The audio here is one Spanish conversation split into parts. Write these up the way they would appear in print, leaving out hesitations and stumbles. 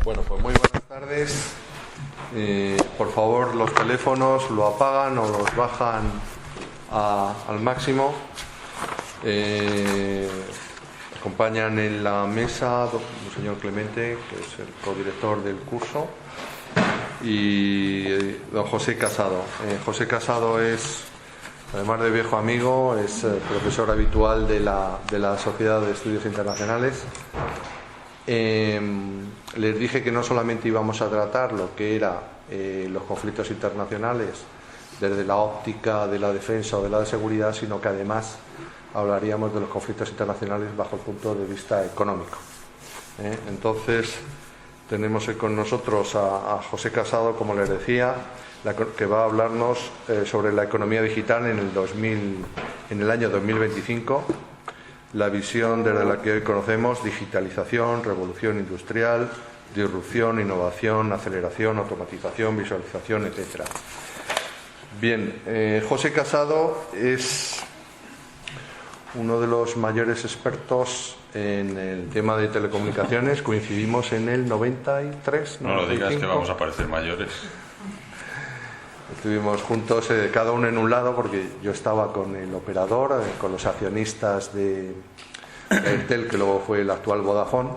Bueno, pues muy buenas tardes. Por favor, los teléfonos lo apagan o los bajan al máximo. Acompañan en la mesa el señor Clemente, que es el codirector del curso, y don José Casado. José Casado es, además de viejo amigo, es profesor habitual de la Sociedad de Estudios Internacionales. Les dije que no solamente íbamos a tratar lo que era los conflictos internacionales desde la óptica de la defensa o de la seguridad, sino que además hablaríamos de los conflictos internacionales bajo el punto de vista económico. Entonces tenemos con nosotros a José Casado, como les decía, que va a hablarnos sobre la economía digital en el año 2025, la visión desde la que hoy conocemos: digitalización, revolución industrial, disrupción, innovación, aceleración, automatización, visualización, etc. Bien, José Casado es uno de los mayores expertos en el tema de telecomunicaciones. Coincidimos en el 93, 95. No lo digas, que vamos a parecer mayores. Estuvimos juntos, cada uno en un lado, porque yo estaba con el operador, con los accionistas de Airtel, que luego fue el actual Vodafone,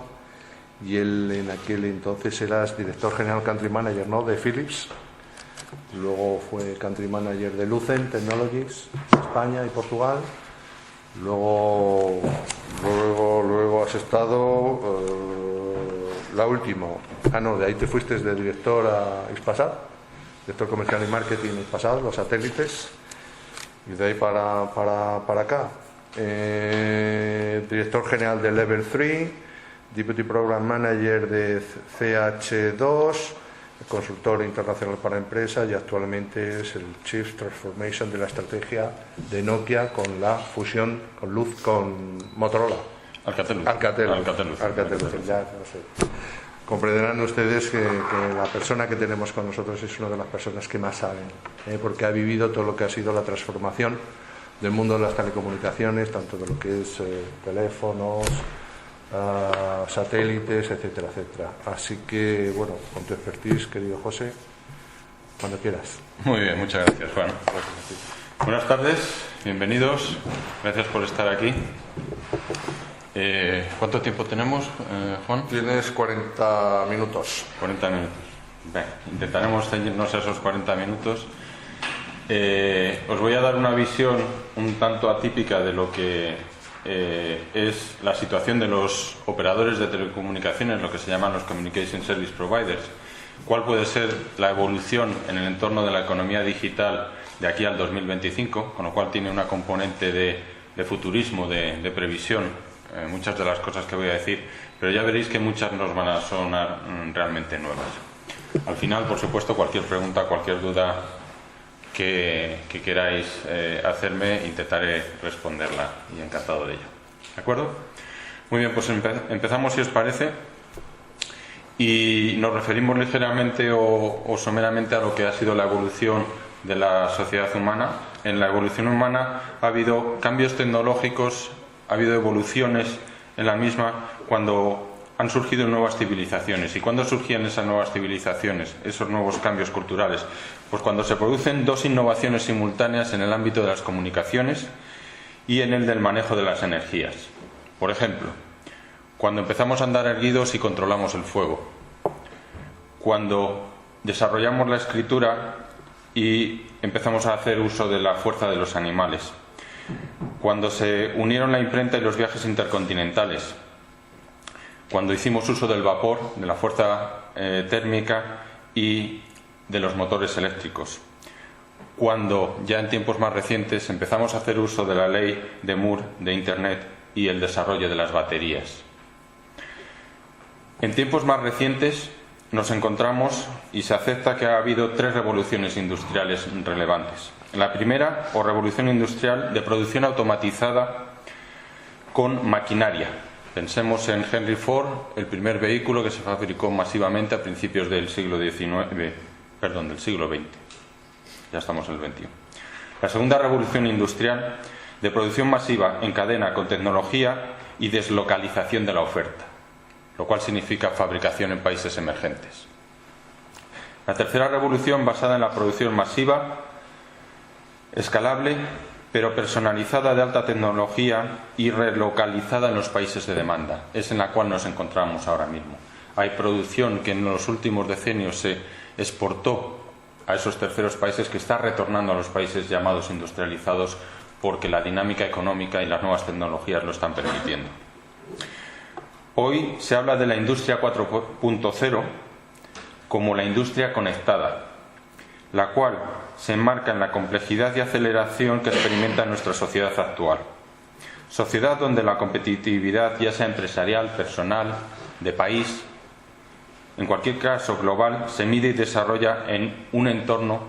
y él en aquel entonces era director general country manager, ¿no?, de Philips. Luego fue country manager de Lucent Technologies, España y Portugal. Luego has estado la última. De ahí te fuiste de director a Hispasat, director comercial y marketing en Hispasat, los satélites, y de ahí para acá. Director general de Level 3, Deputy Program Manager de CH2, consultor internacional para empresas, y actualmente es el Chief Transformation de la estrategia de Nokia con la fusión con Motorola. Alcatel. Ya, no sé. Comprenderán ustedes que la persona que tenemos con nosotros es una de las personas que más saben, porque ha vivido todo lo que ha sido la transformación del mundo de las telecomunicaciones, tanto de lo que es teléfonos, satélites, etcétera, etcétera. Así que, bueno, con tu expertise, querido José, cuando quieras. Muy bien, muchas gracias, Juan. Gracias a ti. Buenas tardes, bienvenidos, gracias por estar aquí. ¿Cuánto tiempo tenemos, Juan? Tienes 40 minutos. 40 minutos. Bien, intentaremos ceñirnos a esos 40 minutos. Os voy a dar una visión un tanto atípica de lo que es la situación de los operadores de telecomunicaciones, lo que se llaman los Communication Service Providers. ¿Cuál puede ser la evolución en el entorno de la economía digital de aquí al 2025? Con lo cual tiene una componente de futurismo, de previsión, muchas de las cosas que voy a decir, pero ya veréis que muchas nos van a sonar realmente nuevas. Al final, por supuesto, cualquier pregunta, cualquier duda que queráis hacerme, intentaré responderla, y encantado de ello. ¿De acuerdo? Muy bien, pues empezamos, si os parece, y nos referimos ligeramente o someramente a lo que ha sido la evolución de la sociedad humana. En la evolución humana ha habido cambios tecnológicos, ha habido evoluciones en la misma cuando han surgido nuevas civilizaciones. ¿Y cuándo surgían esas nuevas civilizaciones, esos nuevos cambios culturales? Pues cuando se producen dos innovaciones simultáneas en el ámbito de las comunicaciones y en el del manejo de las energías. Por ejemplo, cuando empezamos a andar erguidos y controlamos el fuego, cuando desarrollamos la escritura y empezamos a hacer uso de la fuerza de los animales, cuando se unieron la imprenta y los viajes intercontinentales, cuando hicimos uso del vapor, de la fuerza térmica y de los motores eléctricos, cuando ya en tiempos más recientes empezamos a hacer uso de la ley de Moore de Internet y el desarrollo de las baterías. En tiempos más recientes nos encontramos y se acepta que ha habido tres revoluciones industriales relevantes. La primera, o revolución industrial, de producción automatizada con maquinaria. Pensemos en Henry Ford, el primer vehículo que se fabricó masivamente a principios del siglo XX. Ya estamos en el XXI. La segunda revolución industrial, de producción masiva en cadena con tecnología y deslocalización de la oferta. lo cual significa fabricación en países emergentes. La tercera revolución, basada en la producción masiva, escalable, pero personalizada, de alta tecnología y relocalizada en los países de demanda, es en la cual nos encontramos ahora mismo. Hay producción que en los últimos decenios se exportó a esos terceros países, que está retornando a los países llamados industrializados, porque la dinámica económica y las nuevas tecnologías lo están permitiendo. Hoy se habla de la industria 4.0 como la industria conectada, la cual se enmarca en la complejidad y aceleración que experimenta nuestra sociedad actual. Sociedad donde la competitividad, ya sea empresarial, personal, de país, en cualquier caso global, se mide y desarrolla en un entorno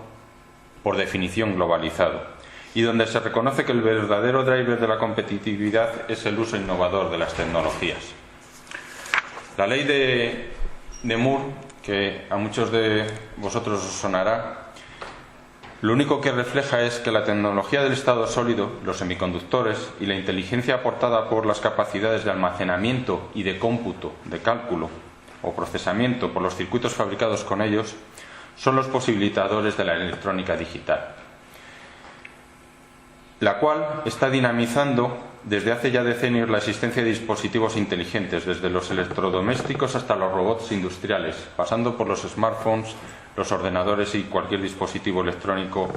por definición globalizado, y donde se reconoce que el verdadero driver de la competitividad es el uso innovador de las tecnologías. La ley de Moore, que a muchos de vosotros os sonará, lo único que refleja es que la tecnología del estado sólido, los semiconductores y la inteligencia aportada por las capacidades de almacenamiento y de cómputo, de cálculo o procesamiento por los circuitos fabricados con ellos, son los posibilitadores de la electrónica digital, la cual está dinamizando desde hace ya decenios la existencia de dispositivos inteligentes, desde los electrodomésticos hasta los robots industriales, pasando por los smartphones, los ordenadores y cualquier dispositivo electrónico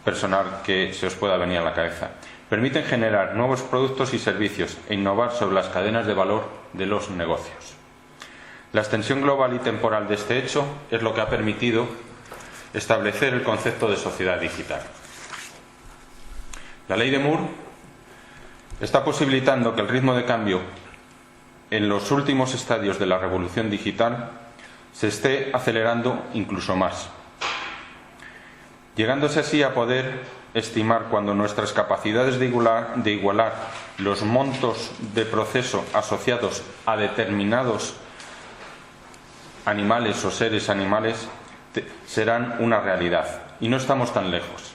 personal que se os pueda venir a la cabeza. Permiten generar nuevos productos y servicios e innovar sobre las cadenas de valor de los negocios. La extensión global y temporal de este hecho es lo que ha permitido establecer el concepto de sociedad digital. La ley de Moore está posibilitando que el ritmo de cambio en los últimos estadios de la revolución digital se esté acelerando incluso más, llegándose así a poder estimar, cuando nuestras capacidades de igualar los montos de proceso asociados a determinados animales o seres animales serán una realidad. Y no estamos tan lejos.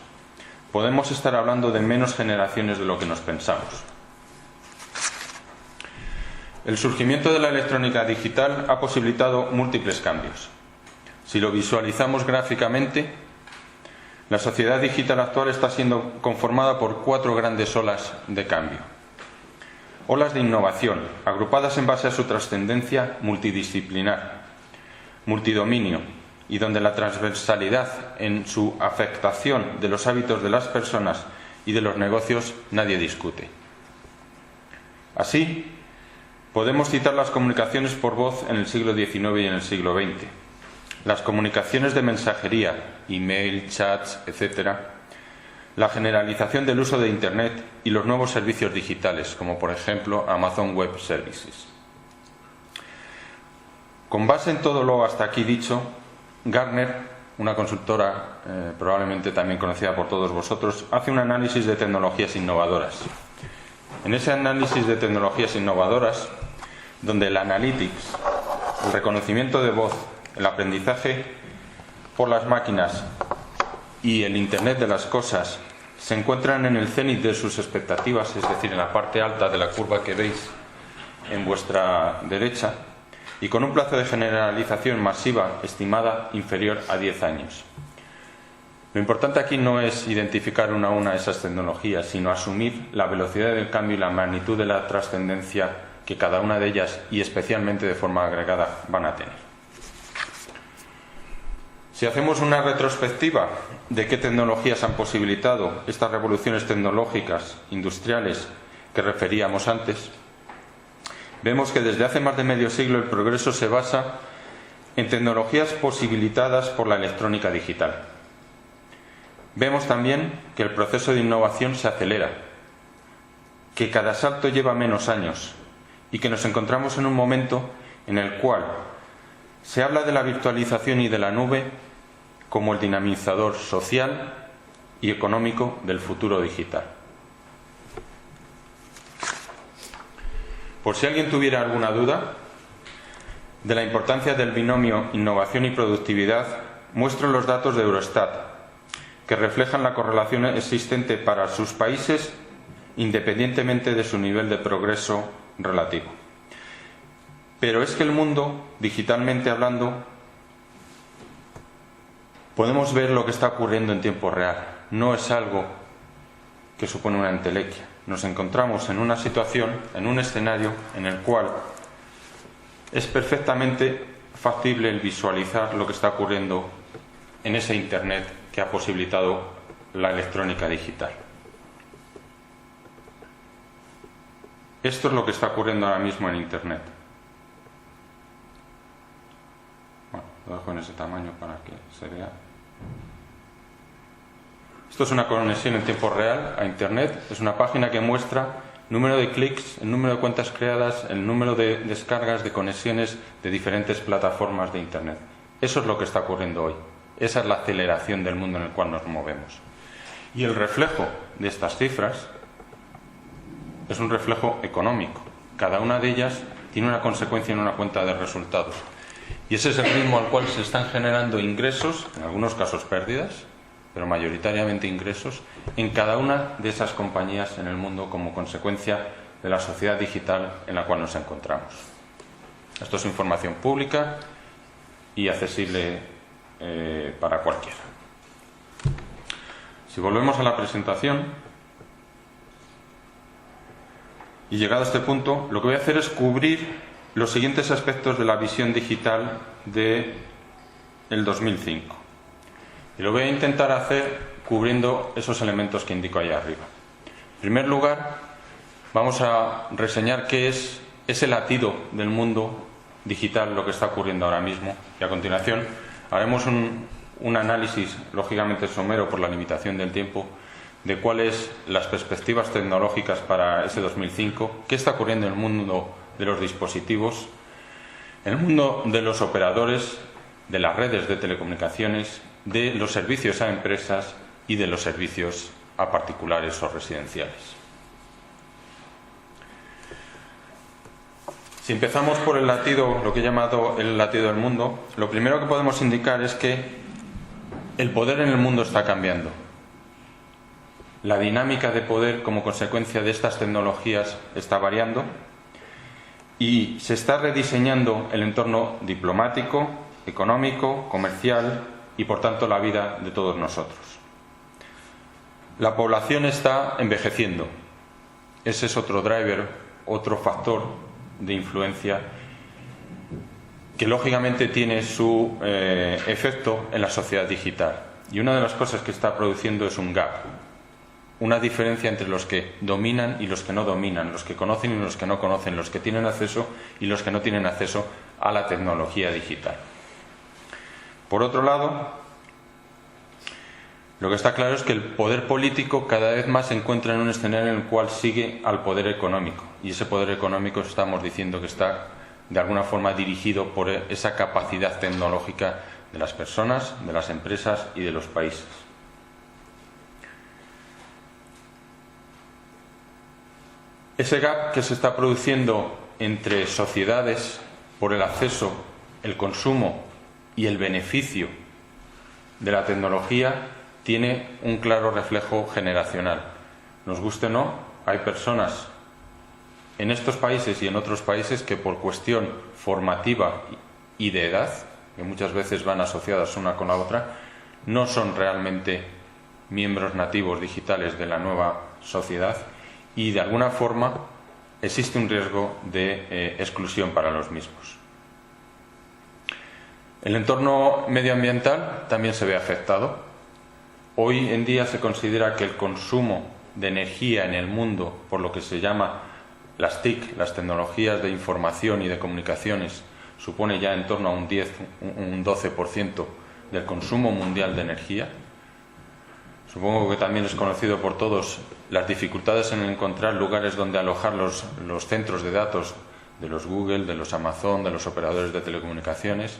Podemos estar hablando de menos generaciones de lo que nos pensamos. El surgimiento de la electrónica digital ha posibilitado múltiples cambios. Si lo visualizamos gráficamente, la sociedad digital actual está siendo conformada por 4 grandes olas de cambio. Olas de innovación, agrupadas en base a su trascendencia multidisciplinar, multidominio, y donde la transversalidad en su afectación de los hábitos de las personas y de los negocios nadie discute. Así, podemos citar las comunicaciones por voz en el siglo XIX y en el siglo XX, las comunicaciones de mensajería, email, chats, etc., la generalización del uso de Internet y los nuevos servicios digitales, como por ejemplo Amazon Web Services. Con base en todo lo hasta aquí dicho, Gartner, una consultora probablemente también conocida por todos vosotros, hace un análisis de tecnologías innovadoras. En ese análisis de tecnologías innovadoras, donde el analytics, el reconocimiento de voz, el aprendizaje por las máquinas y el Internet de las cosas se encuentran en el cénit de sus expectativas, es decir, en la parte alta de la curva que veis en vuestra derecha, y con un plazo de generalización masiva estimada inferior a 10 años. Lo importante aquí no es identificar una a una esas tecnologías, sino asumir la velocidad del cambio y la magnitud de la trascendencia que cada una de ellas, y especialmente de forma agregada, van a tener. Si hacemos una retrospectiva de qué tecnologías han posibilitado estas revoluciones tecnológicas industriales que referíamos antes, vemos que desde hace más de medio siglo el progreso se basa en tecnologías posibilitadas por la electrónica digital. Vemos también que el proceso de innovación se acelera, que cada salto lleva menos años y que nos encontramos en un momento en el cual se habla de la virtualización y de la nube como el dinamizador social y económico del futuro digital. Por si alguien tuviera alguna duda de la importancia del binomio innovación y productividad, muestro los datos de Eurostat, que reflejan la correlación existente para sus países independientemente de su nivel de progreso relativo. Pero es que el mundo, digitalmente hablando, podemos ver lo que está ocurriendo en tiempo real. No es algo que supone una entelequia. Nos encontramos en una situación, en un escenario en el cual es perfectamente factible el visualizar lo que está ocurriendo en ese Internet que ha posibilitado la electrónica digital. Esto es lo que está ocurriendo ahora mismo en Internet. Bueno, lo dejo en ese tamaño para que se vea. Esto es una conexión en tiempo real a Internet. Es una página que muestra el número de clics, el número de cuentas creadas, el número de descargas, de conexiones de diferentes plataformas de Internet. Eso es lo que está ocurriendo hoy. Esa es la aceleración del mundo en el cual nos movemos. Y el reflejo de estas cifras es un reflejo económico. Cada una de ellas tiene una consecuencia en una cuenta de resultados. Y ese es el ritmo al cual se están generando ingresos, en algunos casos pérdidas, pero mayoritariamente ingresos, en cada una de esas compañías en el mundo como consecuencia de la sociedad digital en la cual nos encontramos. Esto es información pública y accesible para cualquiera. Si volvemos a la presentación, y llegado a este punto, lo que voy a hacer es cubrir los siguientes aspectos de la visión digital del 2005. Y lo voy a intentar hacer cubriendo esos elementos que indico ahí arriba. En primer lugar, vamos a reseñar qué es ese latido del mundo digital, lo que está ocurriendo ahora mismo. Y a continuación haremos un análisis, lógicamente somero por la limitación del tiempo, de cuáles las perspectivas tecnológicas para ese 2005, qué está ocurriendo en el mundo de los dispositivos, en el mundo de los operadores, de las redes de telecomunicaciones, de los servicios a empresas y de los servicios a particulares o residenciales. Si empezamos por el latido, lo que he llamado el latido del mundo, lo primero que podemos indicar es que el poder en el mundo está cambiando. La dinámica de poder como consecuencia de estas tecnologías está variando y se está rediseñando el entorno diplomático, económico, comercial y por tanto la vida de todos nosotros. La población está envejeciendo. Ese es otro driver, otro factor de influencia que lógicamente tiene su efecto en la sociedad digital. Y una de las cosas que está produciendo es un gap, una diferencia entre los que dominan y los que no dominan, los que conocen y los que no conocen, los que tienen acceso y los que no tienen acceso a la tecnología digital. Por otro lado, lo que está claro es que el poder político cada vez más se encuentra en un escenario en el cual sigue al poder económico. Y ese poder económico estamos diciendo que está de alguna forma dirigido por esa capacidad tecnológica de las personas, de las empresas y de los países. Ese gap que se está produciendo entre sociedades por el acceso, el consumo y el beneficio de la tecnología tiene un claro reflejo generacional. Nos guste o no, hay personas en estos países y en otros países que por cuestión formativa y de edad, que muchas veces van asociadas una con la otra, no son realmente miembros nativos digitales de la nueva sociedad y de alguna forma existe un riesgo de exclusión para los mismos. El entorno medioambiental también se ve afectado. Hoy en día se considera que el consumo de energía en el mundo, por lo que se llama las TIC, las tecnologías de información y de comunicaciones, supone ya en torno a un 12% del consumo mundial de energía. Supongo que también es conocido por todos las dificultades en encontrar lugares donde alojar los centros de datos de los Google, de los Amazon, de los operadores de telecomunicaciones.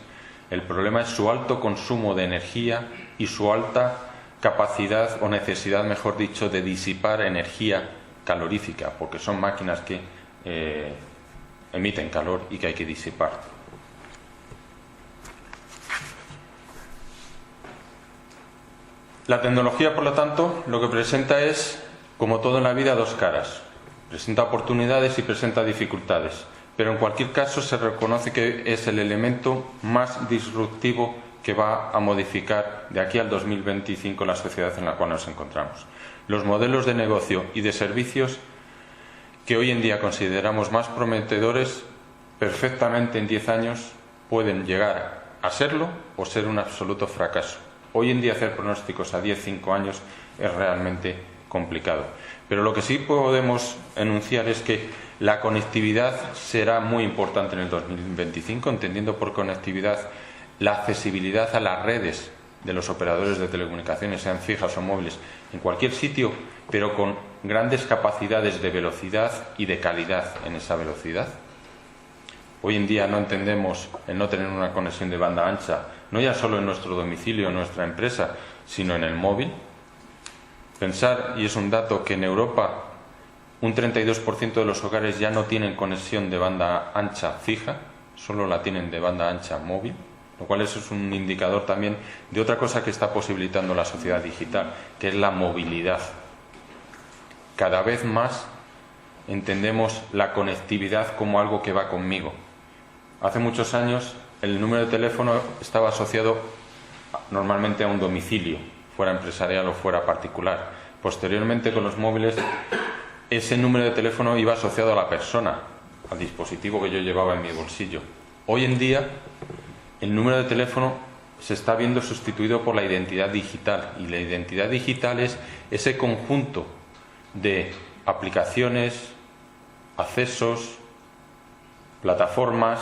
El problema es su alto consumo de energía y su alta capacidad o necesidad, mejor dicho, de disipar energía calorífica, porque son máquinas que emiten calor y que hay que disipar. La tecnología, por lo tanto, lo que presenta es, como todo en la vida, dos caras. Presenta oportunidades y presenta dificultades. pero en cualquier caso se reconoce que es el elemento más disruptivo que va a modificar de aquí al 2025 la sociedad en la cual nos encontramos. Los modelos de negocio y de servicios que hoy en día consideramos más prometedores, perfectamente en 10 años pueden llegar a serlo o ser un absoluto fracaso. Hoy en día hacer pronósticos a 10-5 años es realmente complicado. Pero lo que sí podemos enunciar es que la conectividad será muy importante en el 2025, entendiendo por conectividad la accesibilidad a las redes de los operadores de telecomunicaciones, sean fijas o móviles, en cualquier sitio, pero con grandes capacidades de velocidad y de calidad en esa velocidad. Hoy en día no entendemos el no tener una conexión de banda ancha, no ya solo en nuestro domicilio, en nuestra empresa, sino en el móvil. Pensar, y es un dato, que en Europa un 32% de los hogares ya no tienen conexión de banda ancha fija, solo la tienen de banda ancha móvil, lo cual es un indicador también de otra cosa que está posibilitando la sociedad digital, que es la movilidad. Cada vez más entendemos la conectividad como algo que va conmigo. Hace muchos años el número de teléfono estaba asociado normalmente a un domicilio, fuera empresarial o fuera particular. Posteriormente, con los móviles, ese número de teléfono iba asociado a la persona, al dispositivo que yo llevaba en mi bolsillo. Hoy en día el número de teléfono se está viendo sustituido por la identidad digital, y la identidad digital es ese conjunto de aplicaciones, accesos, plataformas,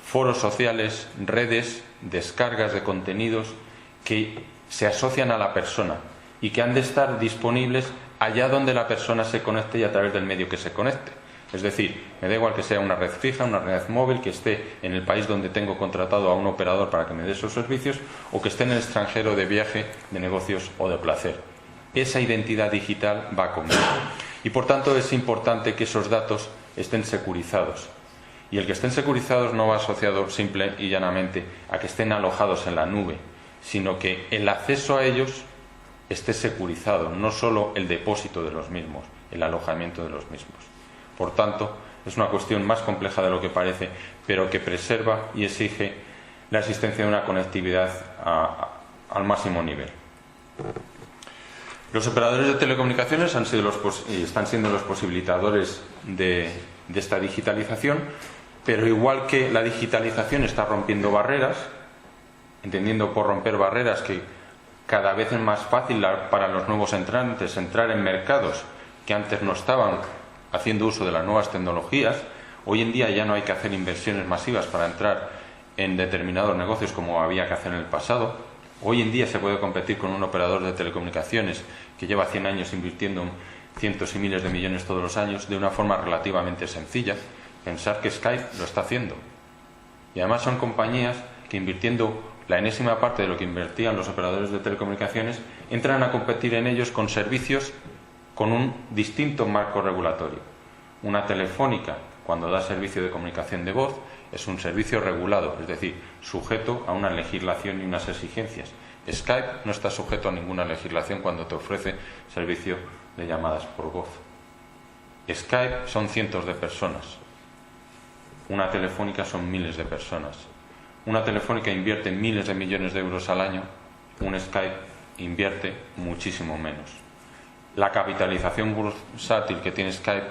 foros sociales, redes, descargas de contenidos que se asocian a la persona y que han de estar disponibles allá donde la persona se conecte y a través del medio que se conecte. Es decir, me da igual que sea una red fija, una red móvil, que esté en el país donde tengo contratado a un operador para que me dé esos servicios, o que esté en el extranjero de viaje, de negocios o de placer. Esa identidad digital va conmigo. Y por tanto es importante que esos datos estén securizados. Y el que estén securizados no va asociado simple y llanamente a que estén alojados en la nube, sino que el acceso a ellos esté securizado, no solo el depósito de los mismos, el alojamiento de los mismos. Por tanto, es una cuestión más compleja de lo que parece, pero que preserva y exige la existencia de una conectividad al máximo nivel. Los operadores de telecomunicaciones han sido y están siendo los posibilitadores de esta digitalización, pero igual que la digitalización está rompiendo barreras, entendiendo por romper barreras que cada vez es más fácil para los nuevos entrantes entrar en mercados que antes no estaban haciendo uso de las nuevas tecnologías. Hoy en día ya no hay que hacer inversiones masivas para entrar en determinados negocios como había que hacer en el pasado. Hoy en día se puede competir con un operador de telecomunicaciones que lleva 100 años invirtiendo cientos y miles de millones todos los años de una forma relativamente sencilla. Pensar que Skype lo está haciendo. Y además son compañías que, invirtiendo la enésima parte de lo que invertían los operadores de telecomunicaciones, entran a competir en ellos con servicios con un distinto marco regulatorio. Una telefónica, cuando da servicio de comunicación de voz, es un servicio regulado, es decir, sujeto a una legislación y unas exigencias. Skype no está sujeto a ninguna legislación cuando te ofrece servicio de llamadas por voz. Skype son cientos de personas. Una telefónica son miles de personas. Una telefónica invierte miles de millones de euros al año. Un Skype invierte muchísimo menos. La capitalización bursátil que tiene Skype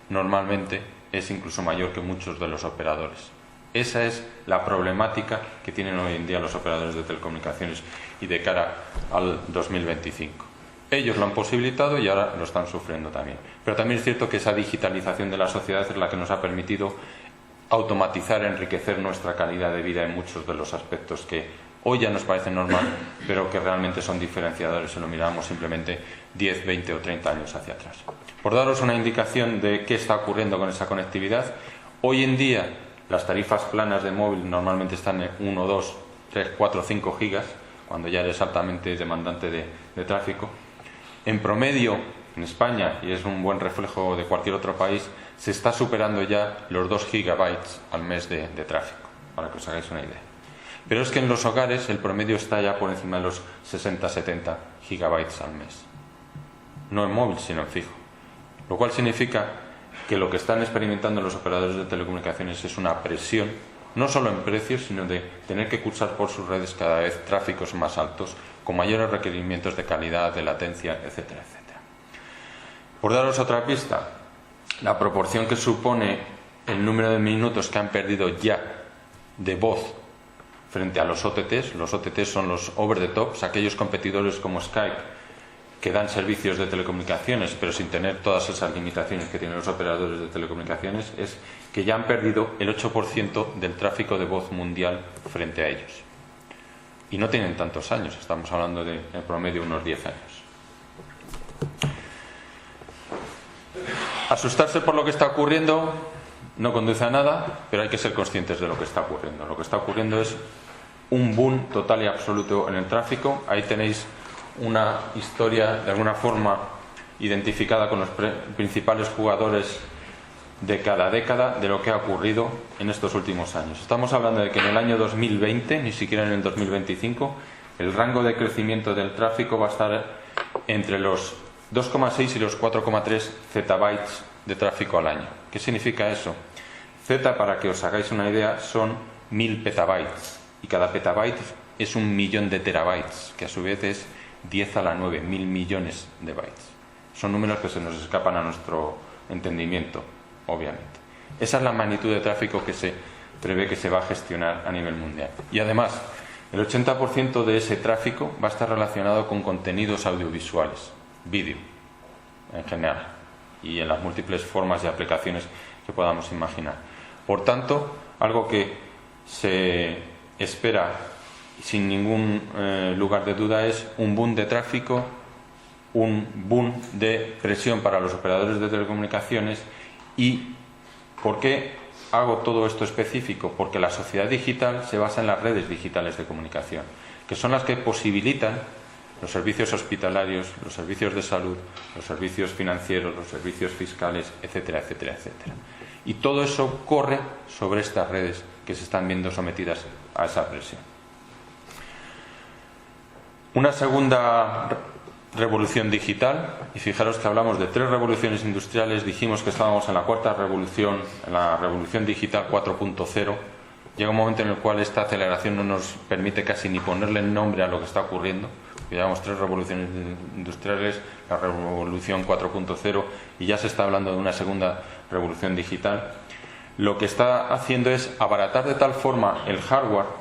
normalmente es incluso mayor que muchos de los operadores. Esa es la problemática que tienen hoy en día los operadores de telecomunicaciones y de cara al 2025. Ellos lo han posibilitado y ahora lo están sufriendo también. Pero también es cierto que esa digitalización de la sociedad es la que nos ha permitido automatizar, enriquecer nuestra calidad de vida en muchos de los aspectos que hoy ya nos parecen normal, pero que realmente son diferenciadores si lo miramos simplemente 10, 20 o 30 años hacia atrás. Por daros una indicación de qué está ocurriendo con esa conectividad, hoy en día las tarifas planas de móvil normalmente están en 1, 2, 3, 4, 5 gigas, cuando ya eres altamente demandante de tráfico. En promedio, en España, y es un buen reflejo de cualquier otro país, se está superando ya los 2 gigabytes al mes de tráfico, para que os hagáis una idea. Pero es que en los hogares el promedio está ya por encima de los 60-70 gigabytes al mes. No en móvil, sino en fijo. Lo cual significa que lo que están experimentando los operadores de telecomunicaciones es una presión, no solo en precios, sino de tener que cursar por sus redes cada vez tráficos más altos, con mayores requerimientos de calidad, de latencia, etcétera, etcétera. Por daros otra pista, la proporción que supone el número de minutos que han perdido ya de voz frente a los OTTs son los over the tops, aquellos competidores como Skype que dan servicios de telecomunicaciones pero sin tener todas esas limitaciones que tienen los operadores de telecomunicaciones, es que ya han perdido el 8% del tráfico de voz mundial frente a ellos. Y no tienen tantos años, estamos hablando de en promedio unos 10 años. Asustarse por lo que está ocurriendo no conduce a nada, pero hay que ser conscientes de lo que está ocurriendo. Lo que está ocurriendo es un boom total y absoluto en el tráfico. Ahí tenéis una historia de alguna forma identificada con los principales jugadores de cada década de lo que ha ocurrido en estos últimos años. Estamos hablando de que en el año 2020, ni siquiera en el 2025, el rango de crecimiento del tráfico va a estar entre los 2,6 y los 4,3 zettabytes de tráfico al año. ¿Qué significa eso? Z, para que os hagáis una idea, son 1000 petabytes y cada petabyte es 1.000.000 de terabytes, que a su vez es 10 a la 9, 1000 millones de bytes. Son números que se nos escapan a nuestro entendimiento, obviamente. Esa es la magnitud de tráfico que se prevé que se va a gestionar a nivel mundial. Y además, el 80% de ese tráfico va a estar relacionado con contenidos audiovisuales, vídeo en general, y en las múltiples formas y aplicaciones que podamos imaginar. Por tanto, algo que se espera sin ningún lugar de duda es un boom de tráfico, un boom de presión para los operadores de telecomunicaciones. ¿Y por qué hago todo esto específico? Porque la sociedad digital se basa en las redes digitales de comunicación, que son las que posibilitan los servicios hospitalarios, los servicios de salud, los servicios financieros, los servicios fiscales, etcétera, etcétera, etcétera. Y todo eso corre sobre estas redes que se están viendo sometidas a esa presión. Una segunda revolución digital, y fijaros que hablamos de 3 revoluciones industriales, dijimos que estábamos en la cuarta revolución, en la revolución digital 4.0. Llega un momento en el cual esta aceleración no nos permite casi ni ponerle nombre a lo que está ocurriendo. Llevamos 3 revoluciones industriales, la revolución 4.0, y ya se está hablando de una segunda revolución digital. Lo que está haciendo es abaratar de tal forma el hardware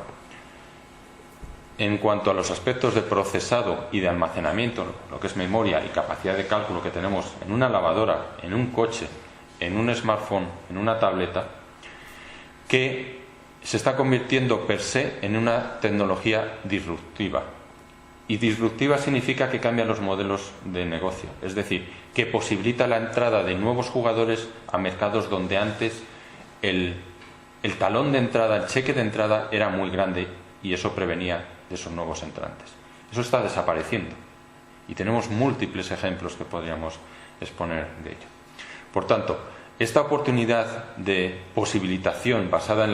en cuanto a los aspectos de procesado y de almacenamiento, lo que es memoria y capacidad de cálculo que tenemos en una lavadora, en un coche, en un smartphone, en una tableta, que se está convirtiendo per se en una tecnología disruptiva. Y disruptiva significa que cambian los modelos de negocio, es decir, que posibilita la entrada de nuevos jugadores a mercados donde antes el talón de entrada, el cheque de entrada era muy grande, y eso prevenía de esos nuevos entrantes. Eso está desapareciendo y tenemos múltiples ejemplos que podríamos exponer de ello. Por tanto, esta oportunidad de posibilitación basada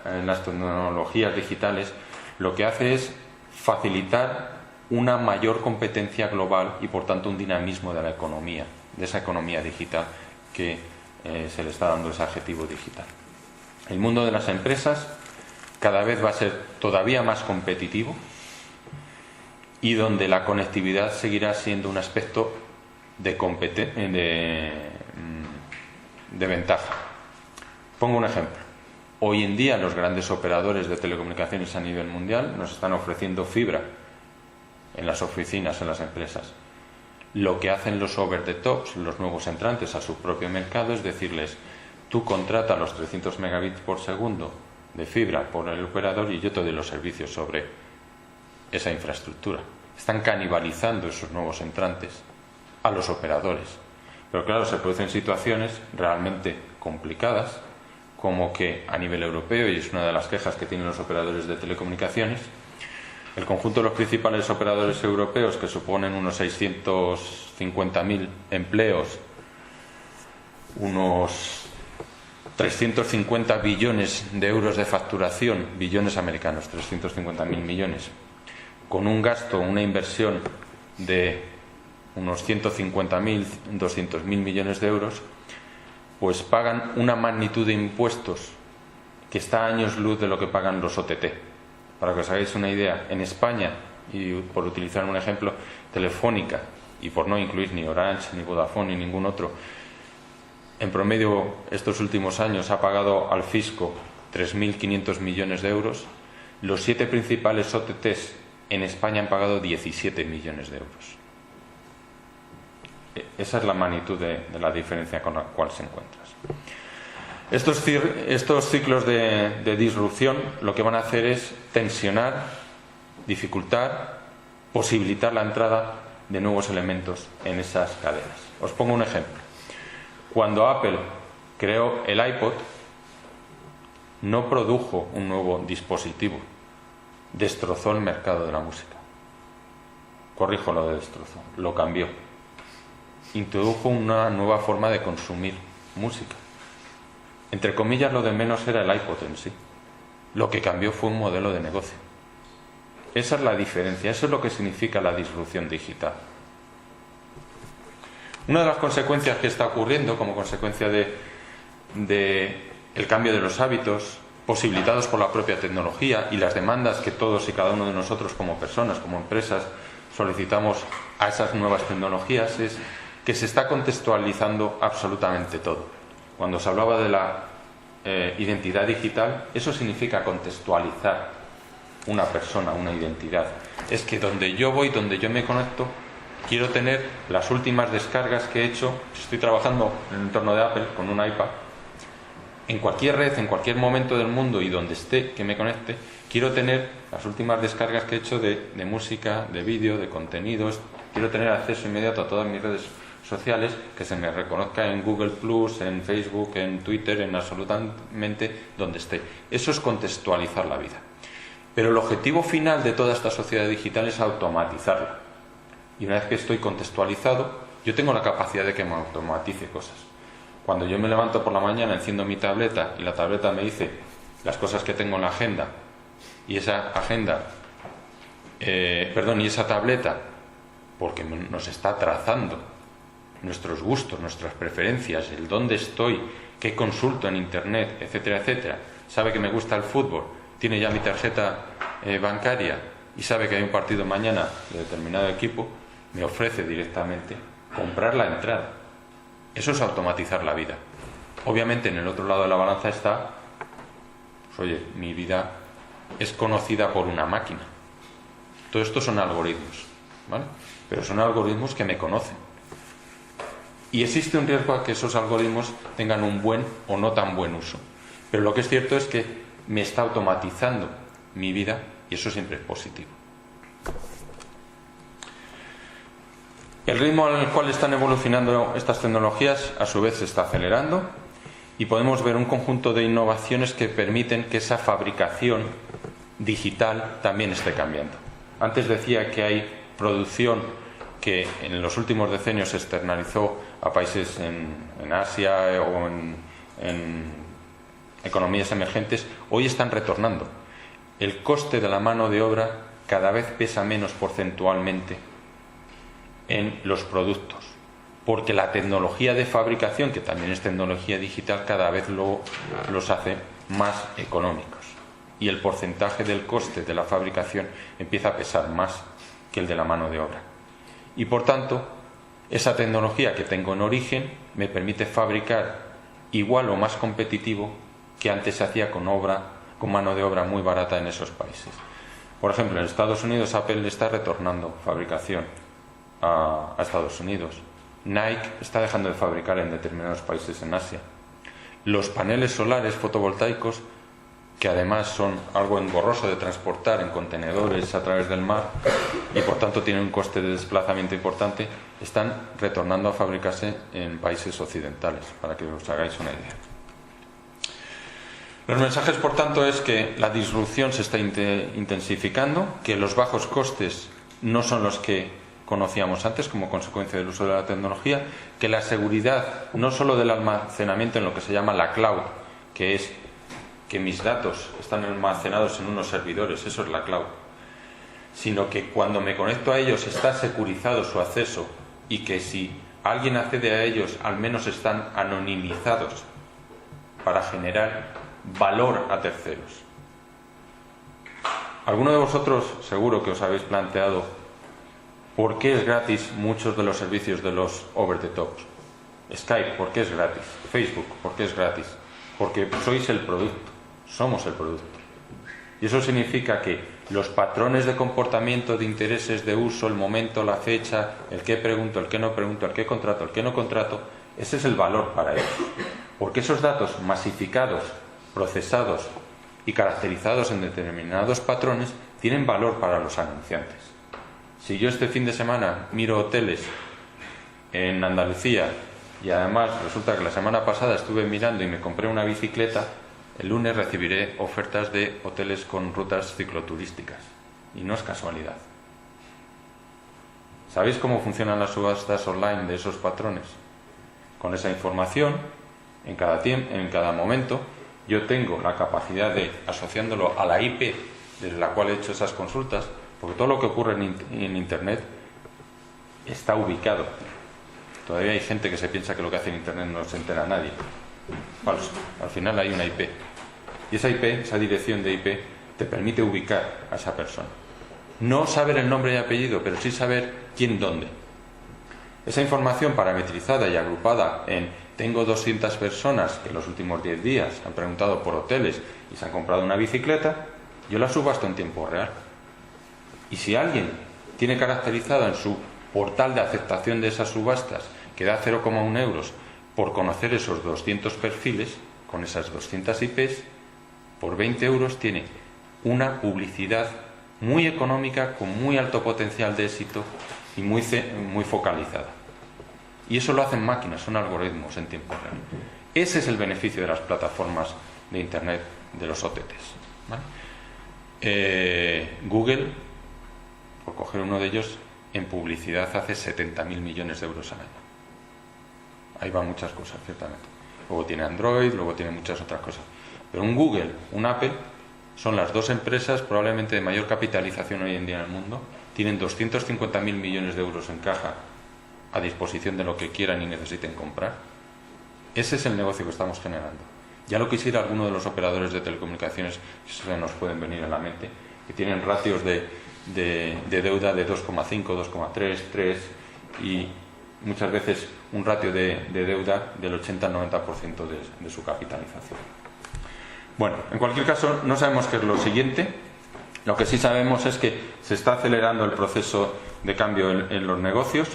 en las tecnologías digitales lo que hace es facilitar una mayor competencia global y por tanto un dinamismo de la economía, de esa economía digital que se le está dando ese adjetivo digital. El mundo de las empresas cada vez va a ser todavía más competitivo y donde la conectividad seguirá siendo un aspecto de ventaja. Pongo un ejemplo. Hoy en día los grandes operadores de telecomunicaciones a nivel mundial nos están ofreciendo fibra en las oficinas, en las empresas. Lo que hacen los over the tops, los nuevos entrantes a su propio mercado, es decirles: tú contrata los 300 megabits por segundo de fibra por el operador y yo te doy los servicios sobre esa infraestructura. Están canibalizando esos nuevos entrantes a los operadores. Pero claro, se producen situaciones realmente complicadas, como que a nivel europeo, y es una de las quejas que tienen los operadores de telecomunicaciones, el conjunto de los principales operadores europeos, que suponen unos 650.000 empleos, unos 350 billones de euros de facturación, billones americanos, 350.000 millones, con un gasto, una inversión de unos 150.000, 200.000 millones de euros, pues pagan una magnitud de impuestos que está a años luz de lo que pagan los OTT. Para que os hagáis una idea, en España, y por utilizar un ejemplo, Telefónica, y por no incluir ni Orange, ni Vodafone, ni ningún otro, en promedio estos últimos años ha pagado al fisco 3.500 millones de euros. Los 7 principales OTTs en España han pagado 17 millones de euros. Esa es la magnitud de la diferencia con la cual se encuentran. Estos ciclos de disrupción lo que van a hacer es tensionar, dificultar, posibilitar la entrada de nuevos elementos en esas cadenas. Os pongo un ejemplo. Cuando Apple creó el iPod, no produjo un nuevo dispositivo, destrozó el mercado de la música. Corrijo lo de destrozó, lo cambió. Introdujo una nueva forma de consumir música. Entre comillas, lo de menos era el iPod en sí. Lo que cambió fue un modelo de negocio. Esa es la diferencia, eso es lo que significa la disrupción digital. Una de las consecuencias que está ocurriendo como consecuencia de el cambio de los hábitos, posibilitados por la propia tecnología y las demandas que todos y cada uno de nosotros como personas, como empresas, solicitamos a esas nuevas tecnologías, es que se está contextualizando absolutamente todo. Cuando se hablaba de la identidad digital, eso significa contextualizar una persona, una identidad. Es que donde yo voy, donde yo me conecto, quiero tener las últimas descargas que he hecho. Estoy trabajando en el entorno de Apple con un iPad. En cualquier red, en cualquier momento del mundo y donde esté, que me conecte, quiero tener las últimas descargas que he hecho de música, de vídeo, de contenidos. Quiero tener acceso inmediato a todas mis redes sociales, que se me reconozca en Google Plus, en Facebook, en Twitter, en absolutamente donde esté. Eso es contextualizar la vida. Pero el objetivo final de toda esta sociedad digital es automatizarla. Y una vez que estoy contextualizado, yo tengo la capacidad de que me automatice cosas. Cuando yo me levanto por la mañana, enciendo mi tableta y la tableta me dice las cosas que tengo en la agenda, y esa agenda, y esa tableta, porque nos está trazando nuestros gustos, nuestras preferencias, el dónde estoy, qué consulto en internet, etcétera, etcétera. Sabe que me gusta el fútbol, tiene ya mi tarjeta bancaria y sabe que hay un partido mañana de determinado equipo, me ofrece directamente comprar la entrada. Eso es automatizar la vida. Obviamente en el otro lado de la balanza está, pues oye, mi vida es conocida por una máquina. Todo esto son algoritmos, ¿vale? Pero son algoritmos que me conocen. Y existe un riesgo a que esos algoritmos tengan un buen o no tan buen uso. Pero lo que es cierto es que me está automatizando mi vida y eso siempre es positivo. El ritmo al cual están evolucionando estas tecnologías a su vez se está acelerando y podemos ver un conjunto de innovaciones que permiten que esa fabricación digital también esté cambiando. Antes decía que hay producción que en los últimos decenios se externalizó a países en Asia o en economías emergentes. Hoy están retornando. El coste de la mano de obra cada vez pesa menos porcentualmente en los productos, porque la tecnología de fabricación, que también es tecnología digital, cada vez los hace más económicos y el porcentaje del coste de la fabricación empieza a pesar más que el de la mano de obra. Y por tanto, esa tecnología que tengo en origen me permite fabricar igual o más competitivo que antes se hacía con mano de obra muy barata en esos países. Por ejemplo, en Estados Unidos Apple está retornando fabricación a Estados Unidos. Nike está dejando de fabricar en determinados países en Asia. Los paneles solares fotovoltaicos, que además son algo engorroso de transportar en contenedores a través del mar y por tanto tienen un coste de desplazamiento importante, están retornando a fabricarse en países occidentales, para que os hagáis una idea. Los mensajes, por tanto, es que la disrupción se está intensificando, que los bajos costes no son los que conocíamos antes como consecuencia del uso de la tecnología, que la seguridad no solo del almacenamiento en lo que se llama la cloud, que es que mis datos están almacenados en unos servidores, eso es la cloud, sino que cuando me conecto a ellos está securizado su acceso y que si alguien accede a ellos, al menos están anonimizados para generar valor a terceros. Alguno de vosotros seguro que os habéis planteado por qué es gratis muchos de los servicios de los over the top. Skype, ¿por qué es gratis? Facebook, ¿por qué es gratis? Porque sois el producto, somos el producto. Y eso significa que los patrones de comportamiento, de intereses, de uso, el momento, la fecha, el qué pregunto, el qué no pregunto, el qué contrato, el qué no contrato, ese es el valor para ellos. Porque esos datos masificados, procesados y caracterizados en determinados patrones tienen valor para los anunciantes. Si yo este fin de semana miro hoteles en Andalucía y además resulta que la semana pasada estuve mirando y me compré una bicicleta, el lunes recibiré ofertas de hoteles con rutas cicloturísticas. Y no es casualidad. ¿Sabéis cómo funcionan las subastas online de esos patrones? Con esa información, en cada momento, yo tengo la capacidad de, asociándolo a la IP desde la cual he hecho esas consultas, porque todo lo que ocurre en Internet está ubicado. Todavía hay gente que se piensa que lo que hace en Internet no se entera a nadie. Falso. Al final hay una IP. Y esa IP, esa dirección de IP, te permite ubicar a esa persona. No saber el nombre y apellido, pero sí saber quién dónde. Esa información parametrizada y agrupada en tengo 200 personas que en los últimos 10 días han preguntado por hoteles y se han comprado una bicicleta, yo la subasto en tiempo real. Y si alguien tiene caracterizado en su portal de aceptación de esas subastas que da 0,1 euros por conocer esos 200 perfiles, con esas 200 IPs, por 20 euros tiene una publicidad muy económica, con muy alto potencial de éxito y muy focalizada. Y eso lo hacen máquinas, son algoritmos en tiempo real. Ese es el beneficio de las plataformas de Internet, de los OTTs, ¿vale? Google, por coger uno de ellos, en publicidad hace 70.000 millones de euros al año. Ahí van muchas cosas, ciertamente. Luego tiene Android, luego tiene muchas otras cosas. Pero un Google, un Apple, son las dos empresas probablemente de mayor capitalización hoy en día en el mundo. Tienen 250.000 millones de euros en caja a disposición de lo que quieran y necesiten comprar. Ese es el negocio que estamos generando. Ya lo quisiera alguno de los operadores de telecomunicaciones, que se nos pueden venir a la mente, que tienen ratios de deuda de 2,5, 2,3, 3 y muchas veces un ratio de deuda del 80 al 90% de su capitalización. Bueno, en cualquier caso, no sabemos qué es lo siguiente. Lo que sí sabemos es que se está acelerando el proceso de cambio en los negocios,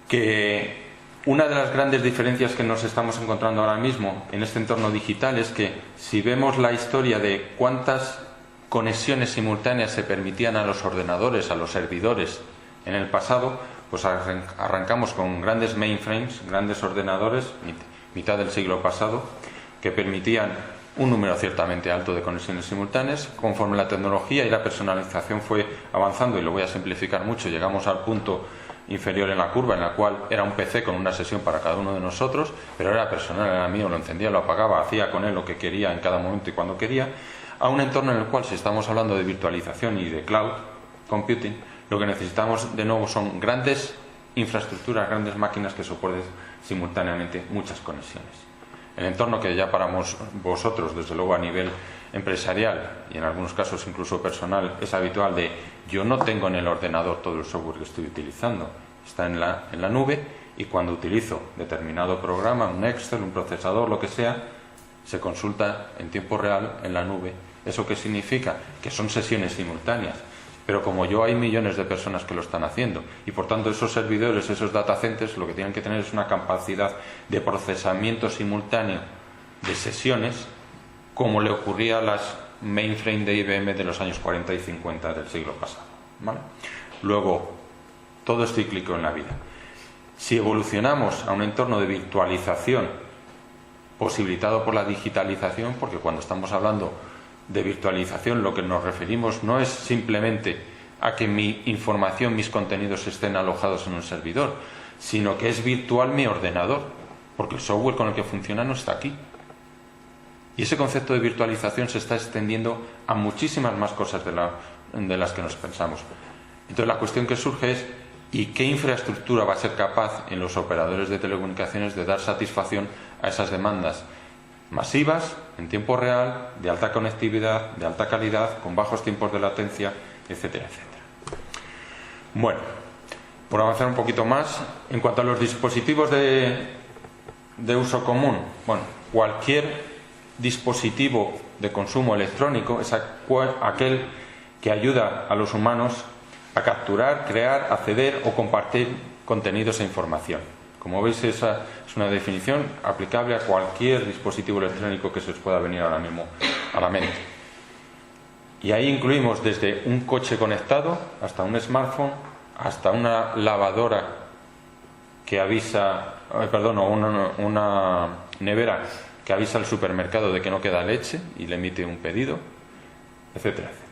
que una de las grandes diferencias que nos estamos encontrando ahora mismo en este entorno digital es que si vemos la historia de cuántas conexiones simultáneas se permitían a los ordenadores, a los servidores en el pasado, pues arrancamos con grandes mainframes, grandes ordenadores, mitad del siglo pasado, que permitían un número ciertamente alto de conexiones simultáneas. Conforme la tecnología y la personalización fue avanzando, y lo voy a simplificar mucho, llegamos al punto inferior en la curva, en la cual era un PC con una sesión para cada uno de nosotros, pero era personal, era mío, lo encendía, lo apagaba, hacía con él lo que quería en cada momento y cuando quería, a un entorno en el cual, si estamos hablando de virtualización y de cloud computing, lo que necesitamos de nuevo son grandes infraestructuras, grandes máquinas que soporten simultáneamente muchas conexiones. El entorno que ya para vosotros, desde luego a nivel empresarial y en algunos casos incluso personal, es habitual de yo no tengo en el ordenador todo el software que estoy utilizando, está en la nube, y cuando utilizo determinado programa, un Excel, un procesador, lo que sea, se consulta en tiempo real en la nube. ¿Eso qué significa? Que son sesiones simultáneas. Pero como yo, hay millones de personas que lo están haciendo, y por tanto esos servidores, esos data centers, lo que tienen que tener es una capacidad de procesamiento simultáneo de sesiones, como le ocurría a las mainframe de IBM de los años 40 y 50 del siglo pasado, ¿vale? Luego, todo es cíclico en la vida. Si evolucionamos a un entorno de virtualización posibilitado por la digitalización, porque cuando estamos hablando de virtualización lo que nos referimos no es simplemente a que mi información, mis contenidos estén alojados en un servidor, sino que es virtual mi ordenador, porque el software con el que funciona no está aquí. Y ese concepto de virtualización se está extendiendo a muchísimas más cosas de las que nos pensamos. Entonces la cuestión que surge es y qué infraestructura va a ser capaz en los operadores de telecomunicaciones de dar satisfacción a esas demandas masivas, en tiempo real, de alta conectividad, de alta calidad, con bajos tiempos de latencia, etcétera, etcétera. Bueno, por avanzar un poquito más, en cuanto a los dispositivos de uso común, bueno, cualquier dispositivo de consumo electrónico es aquel que ayuda a los humanos a capturar, crear, acceder o compartir contenidos e información. Como veis, esa es una definición aplicable a cualquier dispositivo electrónico que se os pueda venir ahora mismo a la mente. Y ahí incluimos desde un coche conectado hasta un smartphone, hasta una lavadora que avisa, o una nevera que avisa al supermercado de que no queda leche y le emite un pedido, etcétera, etcétera.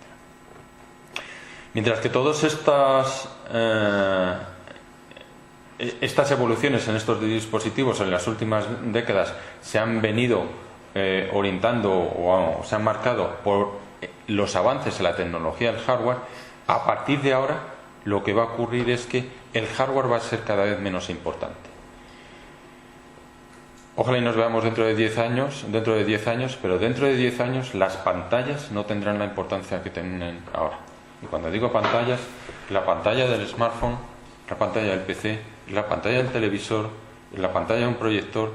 Mientras que todas estas evoluciones en estos dispositivos en las últimas décadas se han venido orientando o se han marcado por los avances en la tecnología del hardware, a partir de ahora lo que va a ocurrir es que el hardware va a ser cada vez menos importante. Ojalá y nos veamos dentro de 10 años, pero dentro de 10 años las pantallas no tendrán la importancia que tienen ahora. Y cuando digo pantallas, la pantalla del smartphone, la pantalla del PC, la pantalla del televisor, la pantalla de un proyector,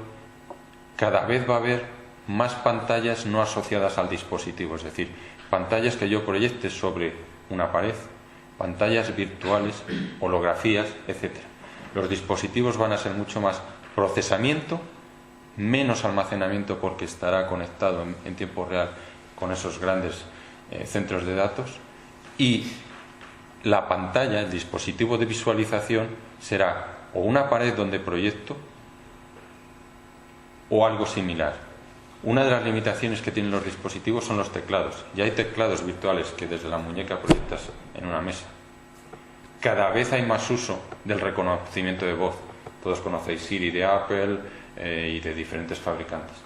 cada vez va a haber más pantallas no asociadas al dispositivo, es decir, pantallas que yo proyecte sobre una pared, pantallas virtuales, holografías, etc. Los dispositivos van a ser mucho más procesamiento, menos almacenamiento porque estará conectado en tiempo real con esos grandes centros de datos, y la pantalla, el dispositivo de visualización, será o una pared donde proyecto o algo similar. Una de las limitaciones que tienen los dispositivos son los teclados. Ya hay teclados virtuales que desde la muñeca proyectas en una mesa. Cada vez hay más uso del reconocimiento de voz. Todos conocéis Siri de Apple y de diferentes fabricantes.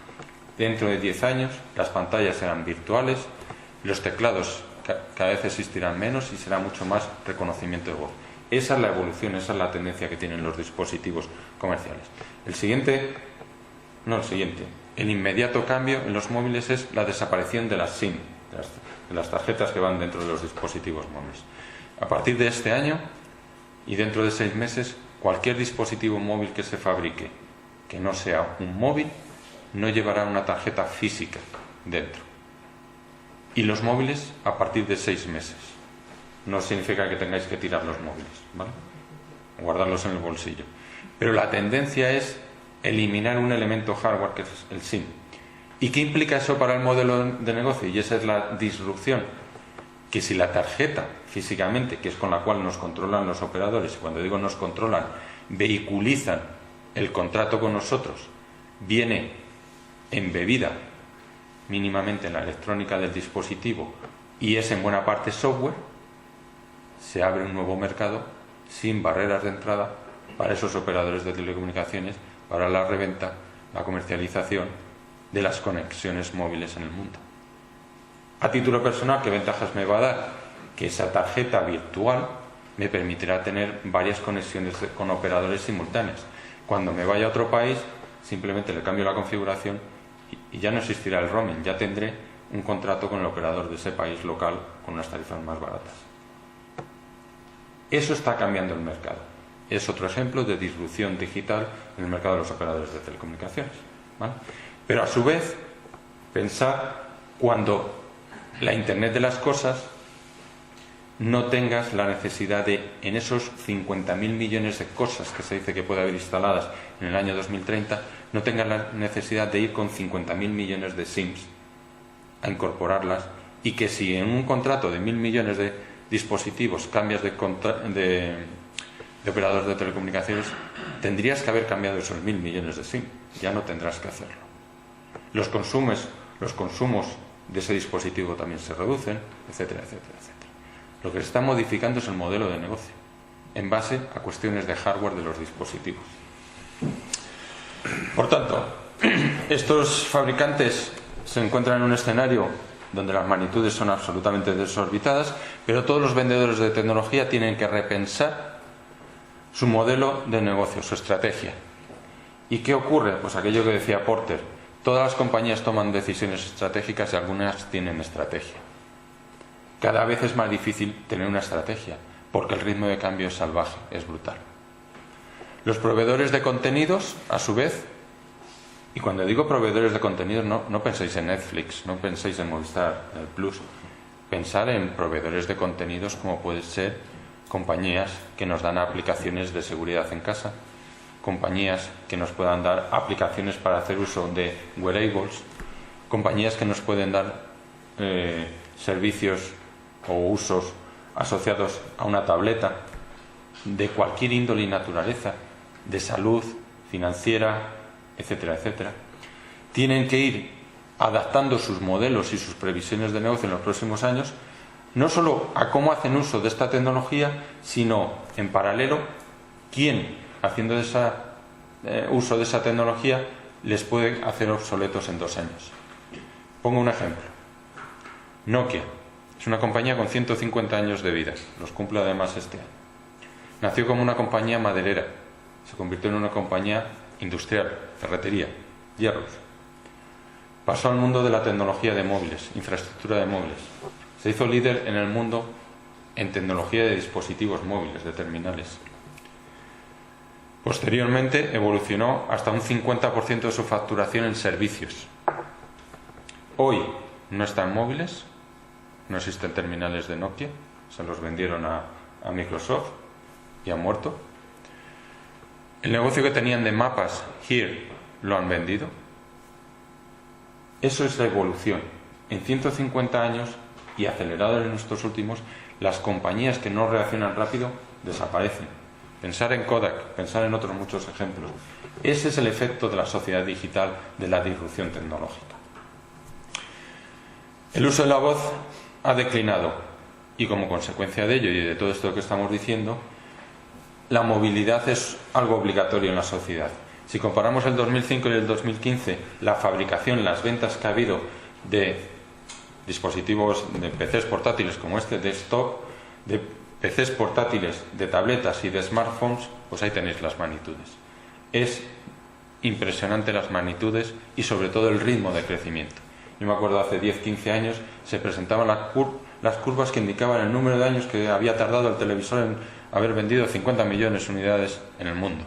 Dentro de 10 años las pantallas serán virtuales, los teclados cada vez existirán menos y será mucho más reconocimiento de voz. Esa es la evolución, esa es la tendencia que tienen los dispositivos comerciales. El inmediato cambio en los móviles es la desaparición de las SIM, de las tarjetas que van dentro de los dispositivos móviles. A partir de este año y dentro de 6 meses, cualquier dispositivo móvil que se fabrique que no sea un móvil no llevará una tarjeta física dentro. Y los móviles a partir de 6 meses. No significa que tengáis que tirar los móviles, ¿vale? Guardarlos en el bolsillo. Pero la tendencia es eliminar un elemento hardware que es el SIM. ¿Y qué implica eso para el modelo de negocio? Y esa es la disrupción. Que si la tarjeta físicamente, que es con la cual nos controlan los operadores, y cuando digo nos controlan, vehiculizan el contrato con nosotros, viene embebida mínimamente en la electrónica del dispositivo y es en buena parte software, se abre un nuevo mercado sin barreras de entrada para esos operadores de telecomunicaciones, para la reventa, la comercialización de las conexiones móviles en el mundo. A título personal, ¿qué ventajas me va a dar? Que esa tarjeta virtual me permitirá tener varias conexiones con operadores simultáneas. Cuando me vaya a otro país, simplemente le cambio la configuración y ya no existirá el roaming, ya tendré un contrato con el operador de ese país local con unas tarifas más baratas. Eso está cambiando el mercado. Es otro ejemplo de disrupción digital en el mercado de los operadores de telecomunicaciones, ¿vale? Pero a su vez, pensar cuando la Internet de las cosas no tengas la necesidad de, en esos 50.000 millones de cosas que se dice que puede haber instaladas en el año 2030, no tengas la necesidad de ir con 50.000 millones de SIMs a incorporarlas, y que si en un contrato de 1.000 millones de dispositivos cambias de operadores de telecomunicaciones, tendrías que haber cambiado esos 1.000 millones de SIM. Ya no tendrás que hacerlo. Los consumos de ese dispositivo también se reducen, etcétera, etcétera, etcétera. Lo que se está modificando es el modelo de negocio en base a cuestiones de hardware de los dispositivos. Por tanto, estos fabricantes se encuentran en un escenario donde las magnitudes son absolutamente desorbitadas, pero todos los vendedores de tecnología tienen que repensar su modelo de negocio, su estrategia. ¿Y qué ocurre? Pues aquello que decía Porter, todas las compañías toman decisiones estratégicas y algunas tienen estrategia. Cada vez es más difícil tener una estrategia, porque el ritmo de cambio es salvaje, es brutal. Los proveedores de contenidos, a su vez, y cuando digo proveedores de contenidos, no penséis en Netflix, no penséis en Movistar Plus, pensar en proveedores de contenidos como pueden ser compañías que nos dan aplicaciones de seguridad en casa, compañías que nos puedan dar aplicaciones para hacer uso de wearables, compañías que nos pueden dar servicios o usos asociados a una tableta de cualquier índole y naturaleza, de salud, financiera, etcétera, etcétera. Tienen que ir adaptando sus modelos y sus previsiones de negocio en los próximos años, no solo a cómo hacen uso de esta tecnología, sino en paralelo, quién, haciendo uso de esa tecnología, les puede hacer obsoletos en 2 años. Pongo un ejemplo. Nokia es una compañía con 150 años de vida, los cumple además este año. Nació como una compañía maderera, se convirtió en una compañía industrial, ferretería, hierros. Pasó al mundo de la tecnología de móviles, infraestructura de móviles. Se hizo líder en el mundo en tecnología de dispositivos móviles, de terminales. Posteriormente evolucionó hasta un 50% de su facturación en servicios. Hoy no está en móviles, no existen terminales de Nokia, se los vendieron a Microsoft y ha muerto. El negocio que tenían de mapas, HERE, lo han vendido. Eso es la evolución. En 150 años, y acelerado en estos últimos, las compañías que no reaccionan rápido desaparecen. Pensar en Kodak, pensar en otros muchos ejemplos. Ese es el efecto de la sociedad digital, de la disrupción tecnológica. El uso de la voz ha declinado y como consecuencia de ello y de todo esto que estamos diciendo, la movilidad es algo obligatorio en la sociedad. Si comparamos el 2005 y el 2015, la fabricación, las ventas que ha habido de dispositivos, de PCs portátiles como este desktop, de PCs portátiles, de tabletas y de smartphones, pues ahí tenéis las magnitudes. Es impresionante las magnitudes y sobre todo el ritmo de crecimiento. Yo me acuerdo hace 10-15 años se presentaban las curvas que indicaban el número de años que había tardado el televisor en haber vendido 50 millones de unidades en el mundo.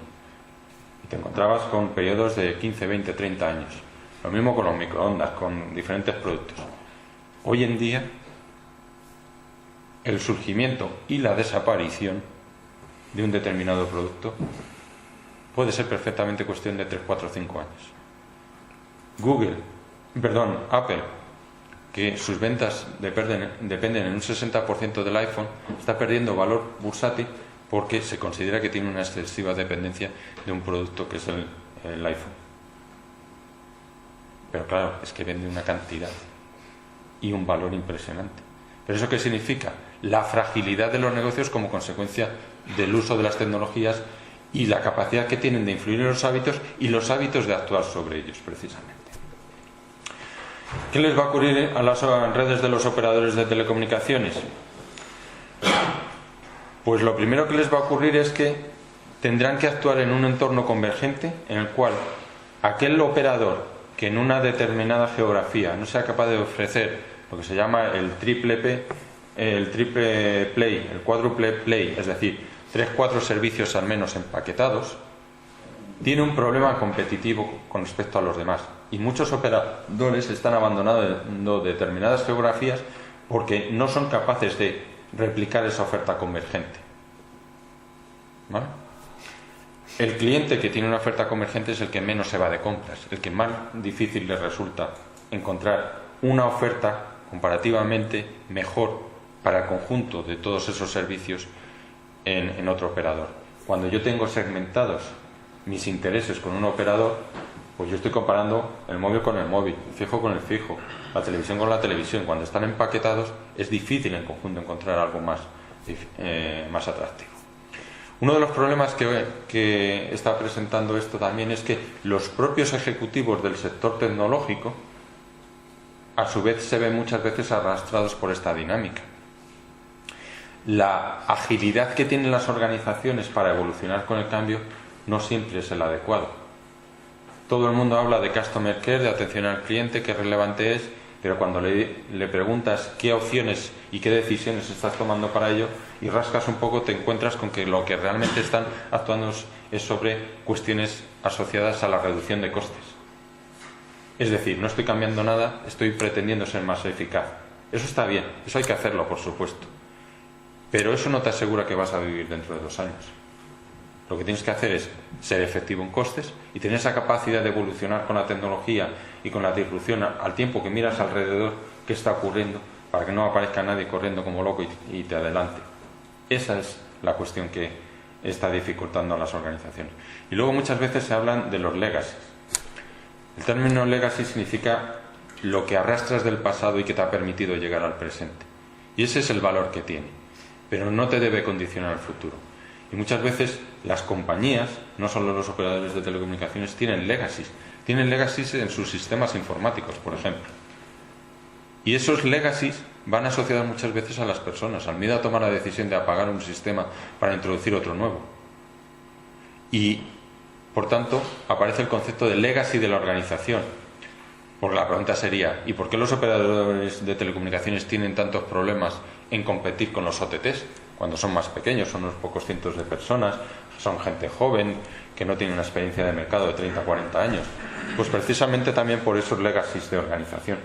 Y te encontrabas con periodos de 15, 20, 30 años. Lo mismo con los microondas, con diferentes productos. Hoy en día, el surgimiento y la desaparición de un determinado producto puede ser perfectamente cuestión de 3, 4, 5 años. Apple, que sus ventas dependen en un 60% del iPhone, está perdiendo valor bursátil porque se considera que tiene una excesiva dependencia de un producto que es el iPhone. Pero claro, es que vende una cantidad y un valor impresionante. ¿Pero eso qué significa? La fragilidad de los negocios como consecuencia del uso de las tecnologías y la capacidad que tienen de influir en los hábitos y los hábitos de actuar sobre ellos, precisamente. ¿Qué les va a ocurrir a las redes de los operadores de telecomunicaciones? Pues lo primero que les va a ocurrir es que tendrán que actuar en un entorno convergente en el cual aquel operador que en una determinada geografía no sea capaz de ofrecer lo que se llama el triple play, el cuádruple play, es decir, 3-4 servicios al menos empaquetados, tiene un problema competitivo con respecto a los demás. Y muchos operadores están abandonando determinadas geografías porque no son capaces de replicar esa oferta convergente. ¿Vale? El cliente que tiene una oferta convergente es el que menos se va de compras, el que más difícil le resulta encontrar una oferta comparativamente mejor para el conjunto de todos esos servicios en otro operador. Cuando yo tengo segmentados mis intereses con un operador, pues yo estoy comparando el móvil con el móvil, el fijo con el fijo, la televisión con la televisión. Cuando están empaquetados es difícil en conjunto encontrar algo más atractivo. Uno de los problemas que está presentando esto también es que los propios ejecutivos del sector tecnológico a su vez se ven muchas veces arrastrados por esta dinámica. la agilidad que tienen las organizaciones para evolucionar con el cambio no siempre es el adecuado. Todo el mundo habla de customer care, de atención al cliente, qué relevante es, pero cuando le preguntas qué opciones y qué decisiones estás tomando para ello y rascas un poco, te encuentras con que lo que realmente están actuando es sobre cuestiones asociadas a la reducción de costes. Es decir, no estoy cambiando nada, estoy pretendiendo ser más eficaz. Eso está bien, eso hay que hacerlo, por supuesto. Pero eso no te asegura que vas a vivir dentro de 2 años. Lo que tienes que hacer es ser efectivo en costes y tener esa capacidad de evolucionar con la tecnología y con la disrupción al tiempo que miras alrededor qué está ocurriendo, para que no aparezca nadie corriendo como loco y te adelante. Esa es la cuestión que está dificultando a las organizaciones. Y luego muchas veces se hablan de los legacies. El término legacy significa lo que arrastras del pasado y que te ha permitido llegar al presente. Y ese es el valor que tiene, pero no te debe condicionar al futuro. Y muchas veces las compañías, no solo los operadores de telecomunicaciones, tienen legacies. Tienen legacies en sus sistemas informáticos, por ejemplo. Y esos legacies van asociados muchas veces a las personas, al miedo a tomar la decisión de apagar un sistema para introducir otro nuevo. Y, por tanto, aparece el concepto de legacy de la organización. Porque la pregunta sería, ¿y por qué los operadores de telecomunicaciones tienen tantos problemas en competir con los OTTs? Cuando son más pequeños, son unos pocos cientos de personas, son gente joven, que no tiene una experiencia de mercado de 30 o 40 años. Pues precisamente también por esos legacies de organización.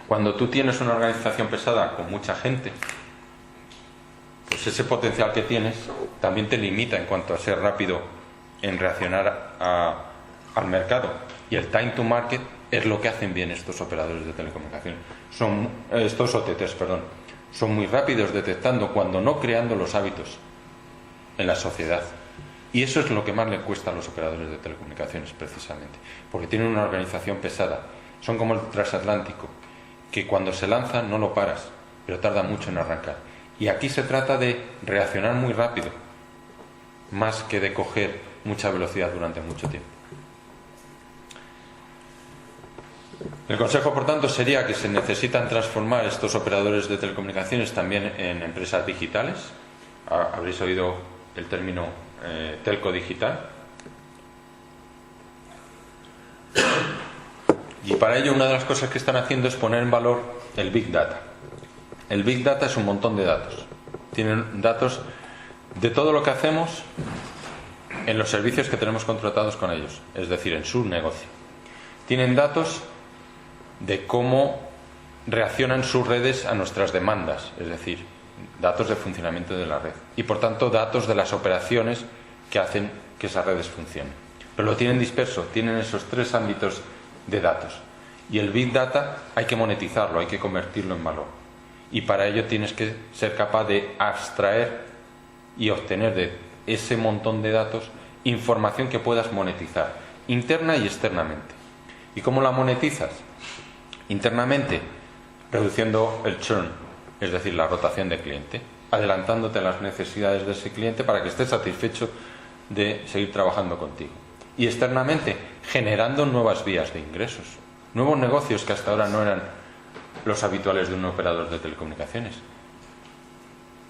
Cuando tú tienes una organización pesada con mucha gente, pues ese potencial que tienes también te limita en cuanto a ser rápido en reaccionar al mercado. Y el time to market es lo que hacen bien estos operadores de telecomunicaciones. Estos OTTs, son muy rápidos detectando, cuando no creando los hábitos en la sociedad. Y eso es lo que más le cuesta a los operadores de telecomunicaciones, precisamente, porque tienen una organización pesada. Son como el transatlántico, que cuando se lanza no lo paras, pero tarda mucho en arrancar. Y aquí se trata de reaccionar muy rápido, más que de coger mucha velocidad durante mucho tiempo. El consejo, por tanto, sería que se necesitan transformar estos operadores de telecomunicaciones también en empresas digitales. Habréis oído el término telco digital. Y para ello una de las cosas que están haciendo es poner en valor el Big Data. El Big Data es un montón de datos. Tienen datos de todo lo que hacemos en los servicios que tenemos contratados con ellos, es decir, en su negocio. Tienen datos de cómo reaccionan sus redes a nuestras demandas, es decir, datos de funcionamiento de la red. Y por tanto, datos de las operaciones que hacen que esas redes funcionen. Pero lo tienen disperso, tienen esos 3 ámbitos de datos. Y el Big Data hay que monetizarlo, hay que convertirlo en valor. Y para ello tienes que ser capaz de abstraer y obtener de ese montón de datos información que puedas monetizar, interna y externamente. ¿Y cómo la monetizas? Internamente, reduciendo el churn, es decir, la rotación de cliente, adelantándote a las necesidades de ese cliente para que esté satisfecho de seguir trabajando contigo. Y externamente, generando nuevas vías de ingresos, nuevos negocios que hasta ahora no eran los habituales de un operador de telecomunicaciones,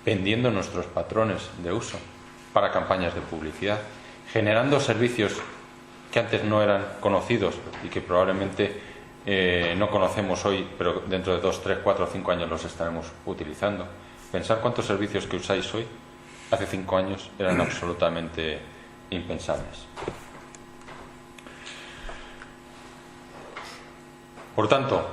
vendiendo nuestros patrones de uso para campañas de publicidad, generando servicios que antes no eran conocidos y que probablemente no conocemos hoy, pero dentro de 2, 3, 4 o 5 años los estaremos utilizando. Pensar cuántos servicios que usáis hoy, hace 5 años, eran absolutamente impensables. Por tanto,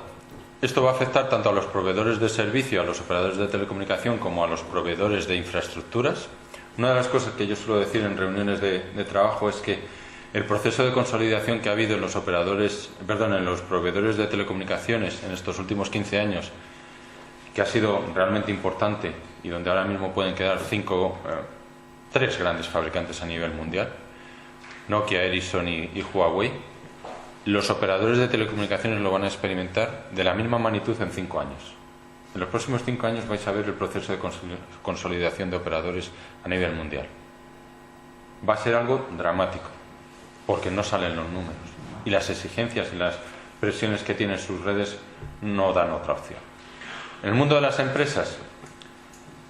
esto va a afectar tanto a los proveedores de servicio, a los operadores de telecomunicación, como a los proveedores de infraestructuras. Una de las cosas que yo suelo decir en reuniones de trabajo es que el proceso de consolidación que ha habido en los proveedores de telecomunicaciones en estos últimos 15 años, que ha sido realmente importante y donde ahora mismo pueden quedar 3 grandes fabricantes a nivel mundial, Nokia, Ericsson y Huawei, los operadores de telecomunicaciones lo van a experimentar de la misma magnitud en 5 años. En los próximos 5 años vais a ver el proceso de consolidación de operadores a nivel mundial. Va a ser algo dramático, porque no salen los números. Y las exigencias y las presiones que tienen sus redes no dan otra opción. En el mundo de las empresas,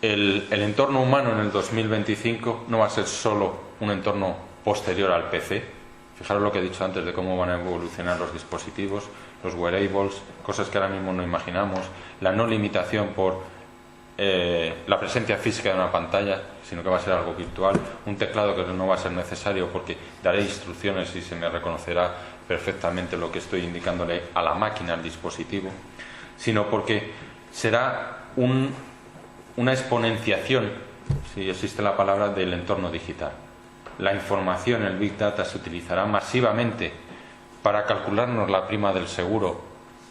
el entorno humano en el 2025 no va a ser solo un entorno posterior al PC. Fijaros lo que he dicho antes de cómo van a evolucionar los dispositivos, los wearables, cosas que ahora mismo no imaginamos, la no limitación por la presencia física de una pantalla, sino que va a ser algo virtual, un teclado que no va a ser necesario porque daré instrucciones y se me reconocerá perfectamente lo que estoy indicándole a la máquina, al dispositivo, sino porque será una exponenciación, si existe la palabra, del entorno digital. La información, el Big Data, se utilizará masivamente para calcularnos la prima del seguro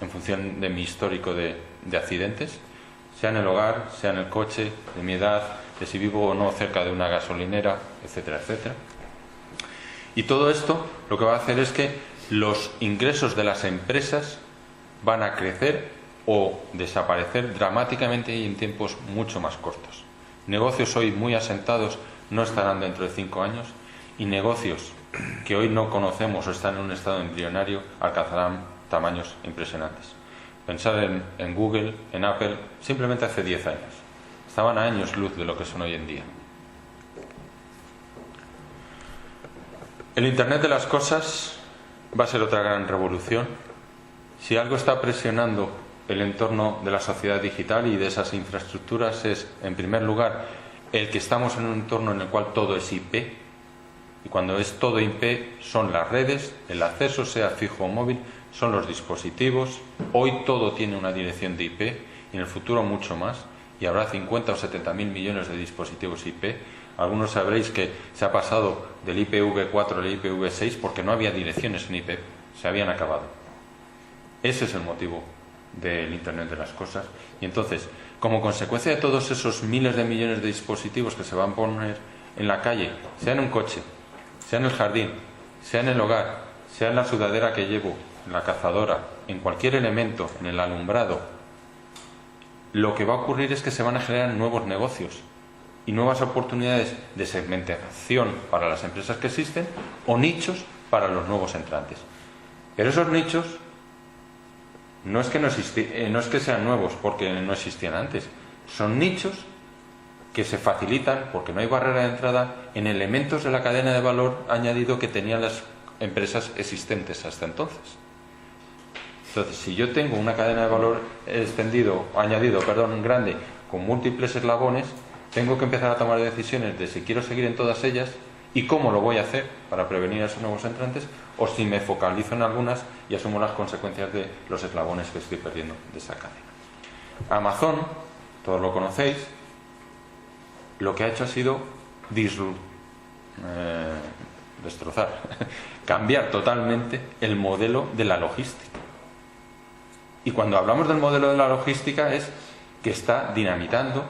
en función de mi histórico de accidentes, sea en el hogar, sea en el coche, de mi edad, de si vivo o no cerca de una gasolinera, etcétera, etcétera. Y todo esto lo que va a hacer es que los ingresos de las empresas van a crecer o desaparecer dramáticamente y en tiempos mucho más cortos. Negocios hoy muy asentados no estarán dentro de 5 años, y negocios que hoy no conocemos o están en un estado embrionario alcanzarán tamaños impresionantes. Pensar en Google, en Apple, simplemente hace 10 años. Estaban a años luz de lo que son hoy en día. El Internet de las cosas va a ser otra gran revolución. Si algo está presionando el entorno de la sociedad digital y de esas infraestructuras es, en primer lugar, el que estamos en un entorno en el cual todo es IP, y cuando es todo IP son las redes, el acceso sea fijo o móvil, son los dispositivos. Hoy todo tiene una dirección de IP y en el futuro mucho más, y habrá 50 o 70.000 millones de dispositivos IP. Algunos sabréis que se ha pasado del IPv4 al IPv6 porque no había direcciones en IP, se habían acabado. Ese es el motivo del Internet de las cosas. Y entonces, como consecuencia de todos esos miles de millones de dispositivos que se van a poner en la calle, sea en un coche, sea en el jardín, sea en el hogar, sea en la sudadera que llevo, en la cazadora, en cualquier elemento, en el alumbrado, lo que va a ocurrir es que se van a generar nuevos negocios y nuevas oportunidades de segmentación para las empresas que existen o nichos para los nuevos entrantes. Pero esos nichos no es que sean nuevos porque no existían antes, son nichos que se facilitan porque no hay barrera de entrada en elementos de la cadena de valor añadido que tenían las empresas existentes hasta entonces. Entonces, si yo tengo una cadena de valor añadido grande, con múltiples eslabones, tengo que empezar a tomar decisiones de si quiero seguir en todas ellas y cómo lo voy a hacer para prevenir a esos nuevos entrantes, o si me focalizo en algunas y asumo las consecuencias de los eslabones que estoy perdiendo de esa cadena. Amazon, todos lo conocéis, lo que ha hecho ha sido destrozar, cambiar totalmente el modelo de la logística. Y cuando hablamos del modelo de la logística es que está dinamitando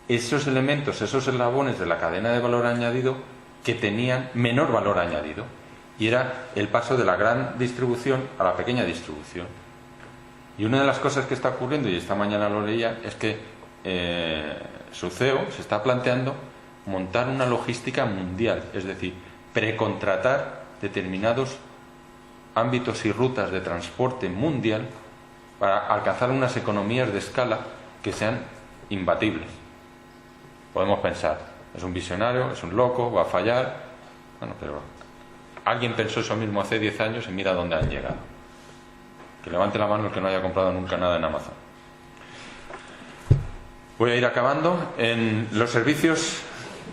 esos elementos, esos eslabones de la cadena de valor añadido que tenían menor valor añadido, y era el paso de la gran distribución a la pequeña distribución. Y una de las cosas que está ocurriendo, y esta mañana lo leía, es que su CEO se está planteando montar una logística mundial, es decir, precontratar determinados ámbitos y rutas de transporte mundial para alcanzar unas economías de escala que sean imbatibles. Podemos pensar, es un visionario, es un loco, va a fallar. Bueno, pero alguien pensó eso mismo hace 10 años y mira dónde han llegado. Que levante la mano el que no haya comprado nunca nada en Amazon. Voy a ir acabando. En los servicios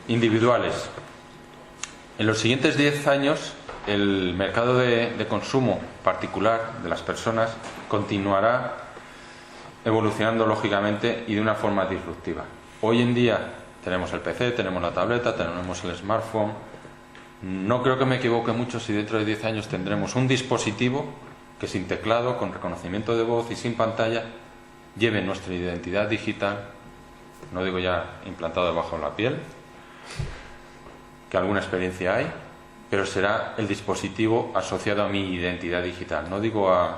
individuales, en los siguientes 10 años el mercado de consumo particular de las personas continuará evolucionando lógicamente y de una forma disruptiva. Hoy en día tenemos el PC, tenemos la tableta, tenemos el smartphone. No creo que me equivoque mucho si dentro de 10 años tendremos un dispositivo que sin teclado, con reconocimiento de voz y sin pantalla, lleve nuestra identidad digital, no digo ya implantado debajo de la piel, que alguna experiencia hay, pero será el dispositivo asociado a mi identidad digital. No digo a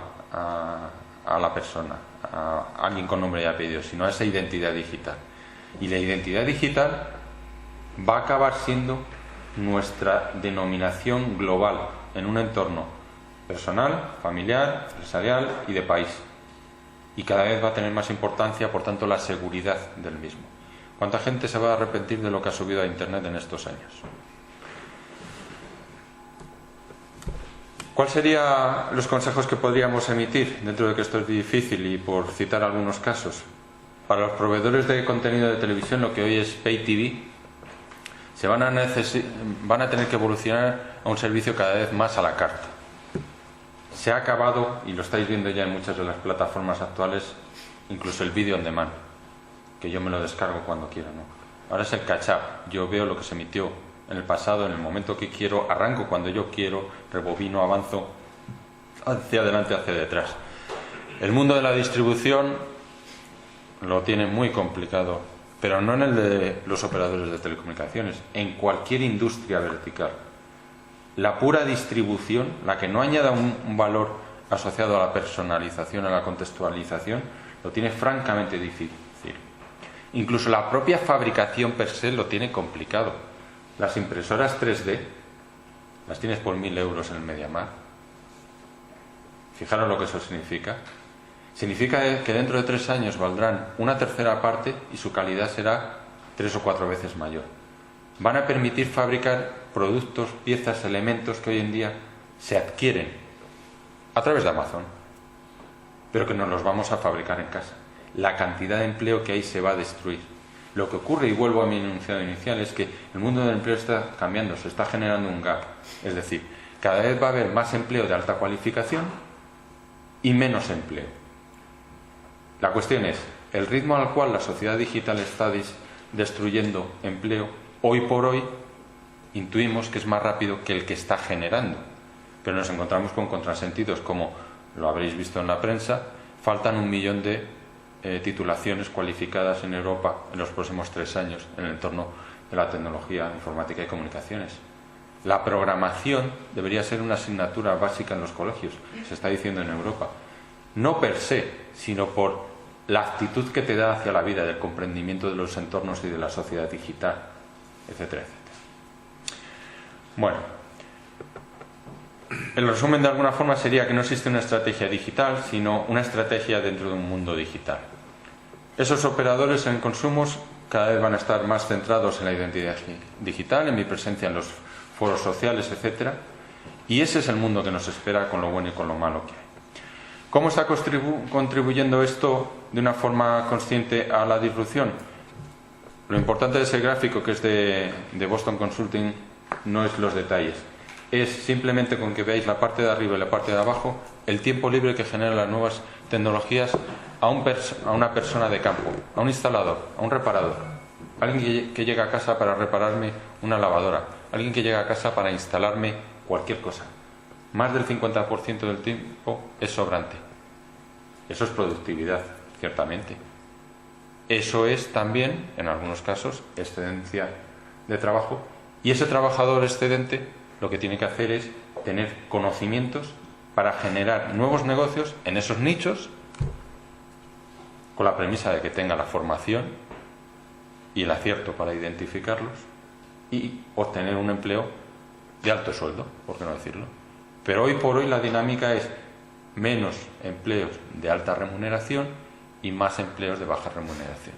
la persona, a alguien con nombre y apellido, sino a esa identidad digital. Y la identidad digital va a acabar siendo nuestra denominación global en un entorno personal, familiar, empresarial y de país. y cada vez va a tener más importancia, por tanto, la seguridad del mismo. ¿Cuánta gente se va a arrepentir de lo que ha subido a Internet en estos años? ¿Cuáles serían los consejos que podríamos emitir, dentro de que esto es difícil y por citar algunos casos? Para los proveedores de contenido de televisión, lo que hoy es Pay TV, van a tener que evolucionar a un servicio cada vez más a la carta. Se ha acabado, y lo estáis viendo ya en muchas de las plataformas actuales, incluso el vídeo on demand, que yo me lo descargo cuando quiero, ¿no? Ahora es el catch-up. Yo veo lo que se emitió en el pasado, en el momento que quiero, arranco cuando yo quiero, rebobino, avanzo hacia adelante, hacia detrás. El mundo de la distribución lo tiene muy complicado, pero no en el de los operadores de telecomunicaciones, en cualquier industria vertical. La pura distribución, la que no añada un valor asociado a la personalización, a la contextualización, lo tiene francamente difícil. Incluso la propia fabricación per se lo tiene complicado. Las impresoras 3D las tienes por 1.000 euros en el MediaMarkt. Fijaros lo que eso significa. Significa que dentro de 3 años valdrán una tercera parte y su calidad será 3 o 4 veces mayor. Van a permitir fabricar productos, piezas, elementos que hoy en día se adquieren a través de Amazon, pero que nos los vamos a fabricar en casa. La cantidad de empleo que ahí se va a destruir. Lo que ocurre, y vuelvo a mi enunciado inicial, es que el mundo del empleo está cambiando, se está generando un gap. Es decir, cada vez va a haber más empleo de alta cualificación y menos empleo. La cuestión es, el ritmo al cual la sociedad digital está destruyendo empleo, hoy por hoy, intuimos que es más rápido que el que está generando. Pero nos encontramos con contrasentidos, como lo habréis visto en la prensa, faltan 1 millón de titulaciones cualificadas en Europa en los próximos 3 años en el entorno de la tecnología, informática y comunicaciones. La programación debería ser una asignatura básica en los colegios, se está diciendo en Europa. No per se, sino por la actitud que te da hacia la vida, del comprendimiento de los entornos y de la sociedad digital, etcétera, etcétera. Bueno, el resumen de alguna forma sería que no existe una estrategia digital, sino una estrategia dentro de un mundo digital. Esos operadores en consumos cada vez van a estar más centrados en la identidad digital, en mi presencia en los foros sociales, etcétera, y ese es el mundo que nos espera, con lo bueno y con lo malo que hay. ¿Cómo está contribuyendo esto de una forma consciente a la disrupción? Lo importante de ese gráfico, que es de Boston Consulting, no es los detalles. Es simplemente con que veáis la parte de arriba y la parte de abajo, el tiempo libre que generan las nuevas tecnologías a una persona de campo, a un instalador, a un reparador, alguien que llega a casa para repararme una lavadora, alguien que llega a casa para instalarme cualquier cosa. Más del 50% del tiempo es sobrante. Eso es productividad, ciertamente. Eso es también, en algunos casos, excedencia de trabajo, y ese trabajador excedente lo que tiene que hacer es tener conocimientos para generar nuevos negocios en esos nichos, con la premisa de que tenga la formación y el acierto para identificarlos y obtener un empleo de alto sueldo, por qué no decirlo. Pero hoy por hoy la dinámica es menos empleos de alta remuneración y más empleos de baja remuneración.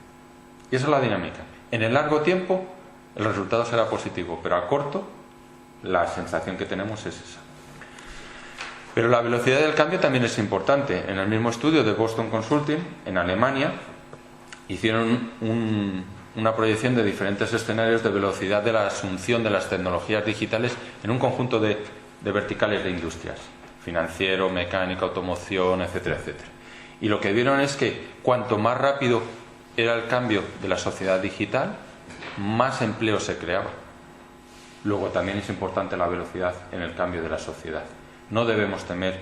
Y esa es la dinámica. En el largo tiempo el resultado será positivo, pero a corto la sensación que tenemos es esa. Pero la velocidad del cambio también es importante. En el mismo estudio de Boston Consulting, en Alemania, hicieron una proyección de diferentes escenarios de velocidad de la asunción de las tecnologías digitales en un conjunto de verticales de industrias, financiero, mecánica, automoción, etcétera, etcétera. Y lo que vieron es que cuanto más rápido era el cambio de la sociedad digital, más empleo se creaba. Luego también es importante la velocidad en el cambio de la sociedad. No debemos temer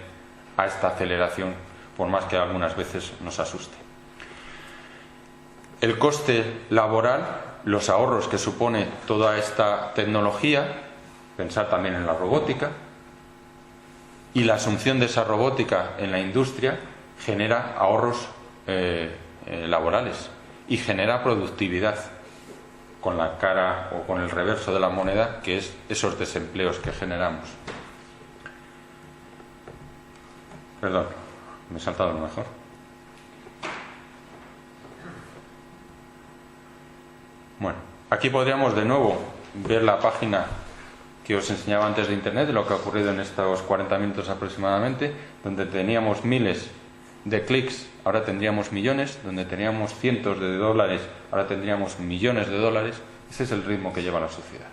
a esta aceleración, por más que algunas veces nos asuste. El coste laboral, los ahorros que supone toda esta tecnología, pensar también en la robótica, y la asunción de esa robótica en la industria genera ahorros laborales y genera productividad, con la cara o con el reverso de la moneda, que es esos desempleos que generamos. Perdón, me he saltado lo mejor. Aquí podríamos de nuevo ver la página que os enseñaba antes de Internet, de lo que ha ocurrido en estos 40 minutos aproximadamente, donde teníamos miles de clics, ahora tendríamos millones, donde teníamos cientos de dólares, ahora tendríamos millones de dólares. Ese es el ritmo que lleva la sociedad.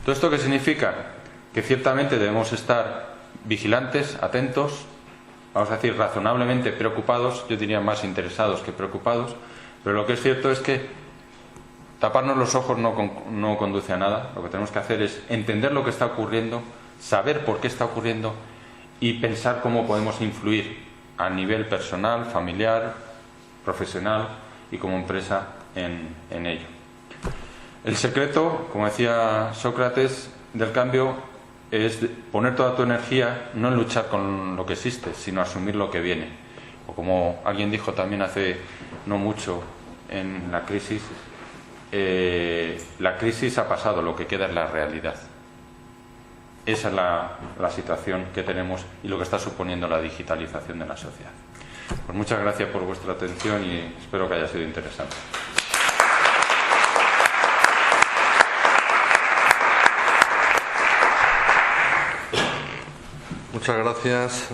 ¿Todo esto qué significa? Que ciertamente debemos estar vigilantes, atentos, vamos a decir razonablemente preocupados, yo diría más interesados que preocupados, pero lo que es cierto es que taparnos los ojos no conduce a nada. Lo que tenemos que hacer es entender lo que está ocurriendo, saber por qué está ocurriendo y pensar cómo podemos influir a nivel personal, familiar, profesional y como empresa en ello. El secreto, como decía Sócrates, del cambio es poner toda tu energía no en luchar con lo que existe, sino asumir lo que viene. O como alguien dijo también hace no mucho en la crisis ha pasado, lo que queda es la realidad. Esa es la situación que tenemos y lo que está suponiendo la digitalización de la sociedad. Pues muchas gracias por vuestra atención y espero que haya sido interesante. Muchas gracias,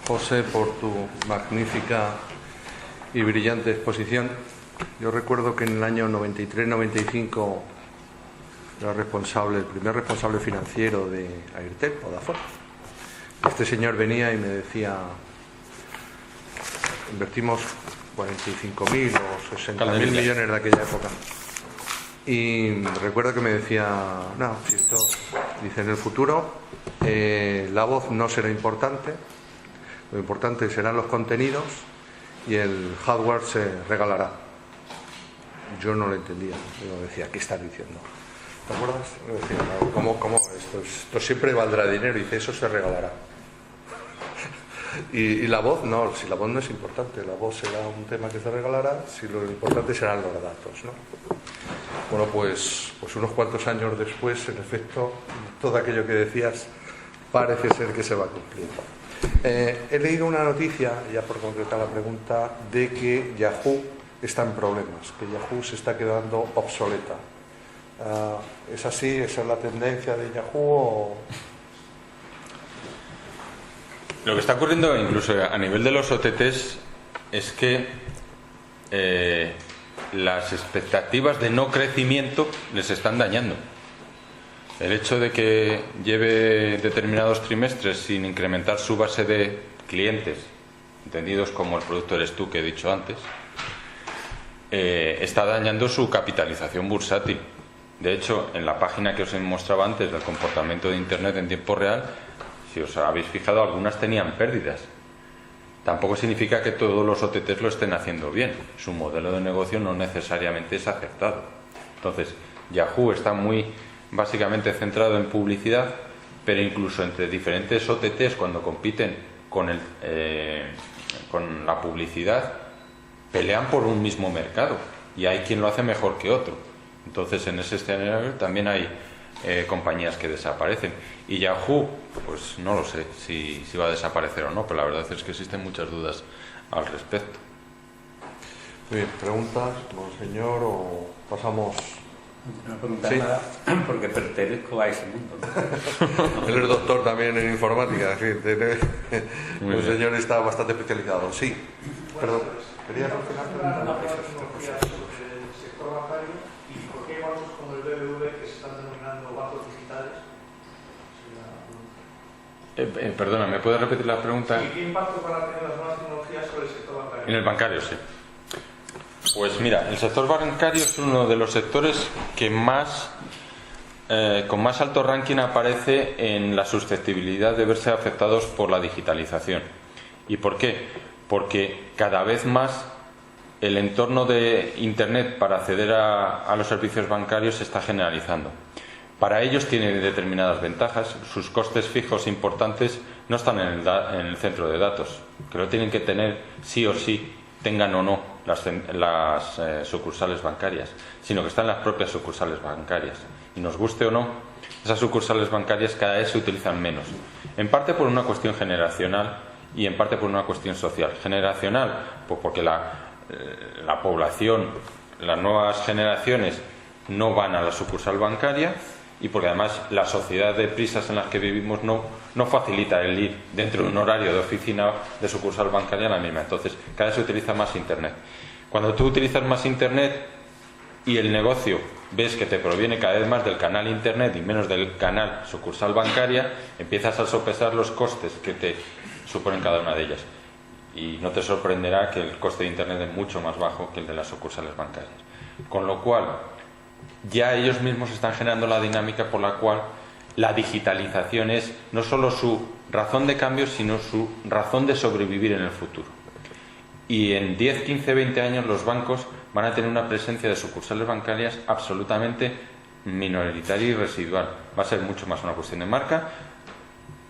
José, por tu magnífica y brillante exposición. Yo recuerdo que en el año 93-95 era el primer responsable financiero de Airtel, Vodafone. Este señor venía y me decía: invertimos 45.000 o 60.000 millones de aquella época. Y recuerdo que me decía: no, si esto, dice, en el futuro la voz no será importante, lo importante serán los contenidos y el hardware se regalará. Yo no lo entendía, yo decía: ¿qué estás diciendo? ¿Te acuerdas? Yo decía: ¿cómo esto siempre valdrá dinero? Y dice: eso se regalará. Y la voz no, si la voz no es importante, la voz será un tema que se regalará, si lo importante serán los datos, ¿no? Bueno, pues unos cuantos años después, en efecto, todo aquello que decías parece ser que se va cumpliendo. He leído una noticia, ya por concretar la pregunta, de que Yahoo está en problemas, que Yahoo se está quedando obsoleta. ¿Es así? ¿Esa es la tendencia de Yahoo? ¿O? Lo que está ocurriendo incluso a nivel de los OTTs es que las expectativas de no crecimiento les están dañando. El hecho de que lleve determinados trimestres sin incrementar su base de clientes, entendidos como el producto eres tú que he dicho antes, está dañando su capitalización bursátil. De hecho, en la página que os he mostrado antes del comportamiento de Internet en tiempo real, si os habéis fijado, algunas tenían pérdidas. Tampoco significa que todos los OTTs lo estén haciendo bien. Su modelo de negocio no necesariamente es acertado. Entonces, Yahoo está muy básicamente centrado en publicidad, pero incluso entre diferentes OTTs, cuando compiten con la publicidad, pelean por un mismo mercado y hay quien lo hace mejor que otro. Entonces, en ese escenario también hay compañías que desaparecen. Y Yahoo, pues no lo sé si va a desaparecer o no, pero la verdad es que existen muchas dudas al respecto. Muy bien, ¿preguntas, monseñor, o pasamos? No preguntar ¿Sí? nada, porque pertenezco a ese mundo, ¿no? Él es doctor también en informática, sí. El señor está bastante especializado. Sí, perdón. ¿Querías mencionar? Una tecnología sobre el sector bancario y por qué bancos como el BBV, que se están denominando bancos digitales. Perdona, ¿me puedes repetir la pregunta? ¿Y qué impacto van a tener las nuevas tecnologías sobre el sector bancario? En el bancario, sí. Pues mira, el sector bancario es uno de los sectores que con más alto ranking aparece en la susceptibilidad de verse afectados por la digitalización. ¿Y por qué? Porque cada vez más el entorno de Internet para acceder a los servicios bancarios se está generalizando. Para ellos tienen determinadas ventajas. Sus costes fijos importantes no están en el centro de datos, que lo tienen que tener sí o sí, tengan o no las sucursales bancarias, sino que están en las propias sucursales bancarias. Y nos guste o no, esas sucursales bancarias cada vez se utilizan menos. En parte por una cuestión generacional y en parte por una cuestión social. Generacional, pues porque la población, las nuevas generaciones no van a la sucursal bancaria y porque además la sociedad de prisas en las que vivimos no facilita el ir dentro de un horario de oficina de sucursal bancaria a la misma. Entonces, cada vez se utiliza más Internet. Cuando tú utilizas más Internet y el negocio ves que te proviene cada vez más del canal Internet y menos del canal sucursal bancaria, empiezas a sopesar los costes que te suponen cada una de ellas. Y no te sorprenderá que el coste de Internet es mucho más bajo que el de las sucursales bancarias. Con lo cual, ya ellos mismos están generando la dinámica por la cual la digitalización es no solo su razón de cambio, sino su razón de sobrevivir en el futuro. Y en 10, 15, 20 años los bancos van a tener una presencia de sucursales bancarias absolutamente minoritaria y residual. Va a ser mucho más una cuestión de marca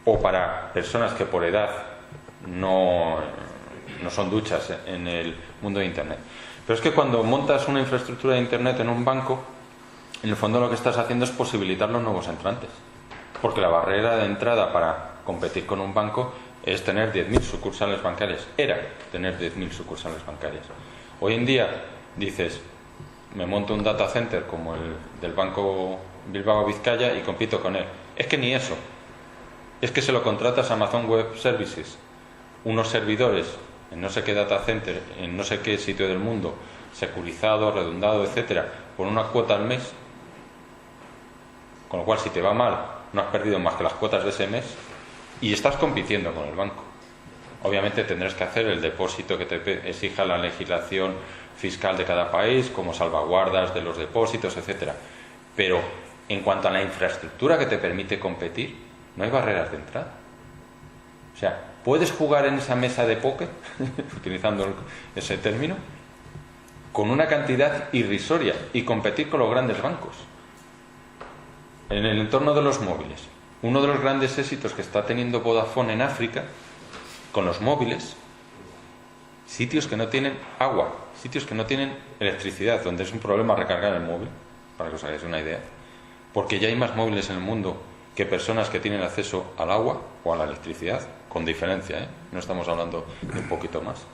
o para personas que por edad no son duchas en el mundo de Internet. Pero es que cuando montas una infraestructura de Internet en un banco, en el fondo lo que estás haciendo es posibilitar los nuevos entrantes. Porque la barrera de entrada para competir con un banco es tener 10.000 sucursales bancarias. Era tener 10.000 sucursales bancarias. Hoy en día dices, me monto un data center como el del Banco Bilbao Vizcaya y compito con él. Es que ni eso. Es que se lo contratas a Amazon Web Services, unos servidores en no sé qué data center, en no sé qué sitio del mundo, securizado, redundado, etcétera, por una cuota al mes. Con lo cual, si te va mal, no has perdido más que las cuotas de ese mes y estás compitiendo con el banco. Obviamente tendrás que hacer el depósito que te exija la legislación fiscal de cada país, como salvaguardas de los depósitos, etcétera. Pero en cuanto a la infraestructura que te permite competir, no hay barreras de entrada. O sea, puedes jugar en esa mesa de póker, utilizando ese término, con una cantidad irrisoria y competir con los grandes bancos. En el entorno de los móviles, uno de los grandes éxitos que está teniendo Vodafone en África con los móviles, sitios que no tienen agua, sitios que no tienen electricidad, donde es un problema recargar el móvil, para que os hagáis una idea, porque ya hay más móviles en el mundo que personas que tienen acceso al agua o a la electricidad, con diferencia, ¿eh? No estamos hablando de un poquito más.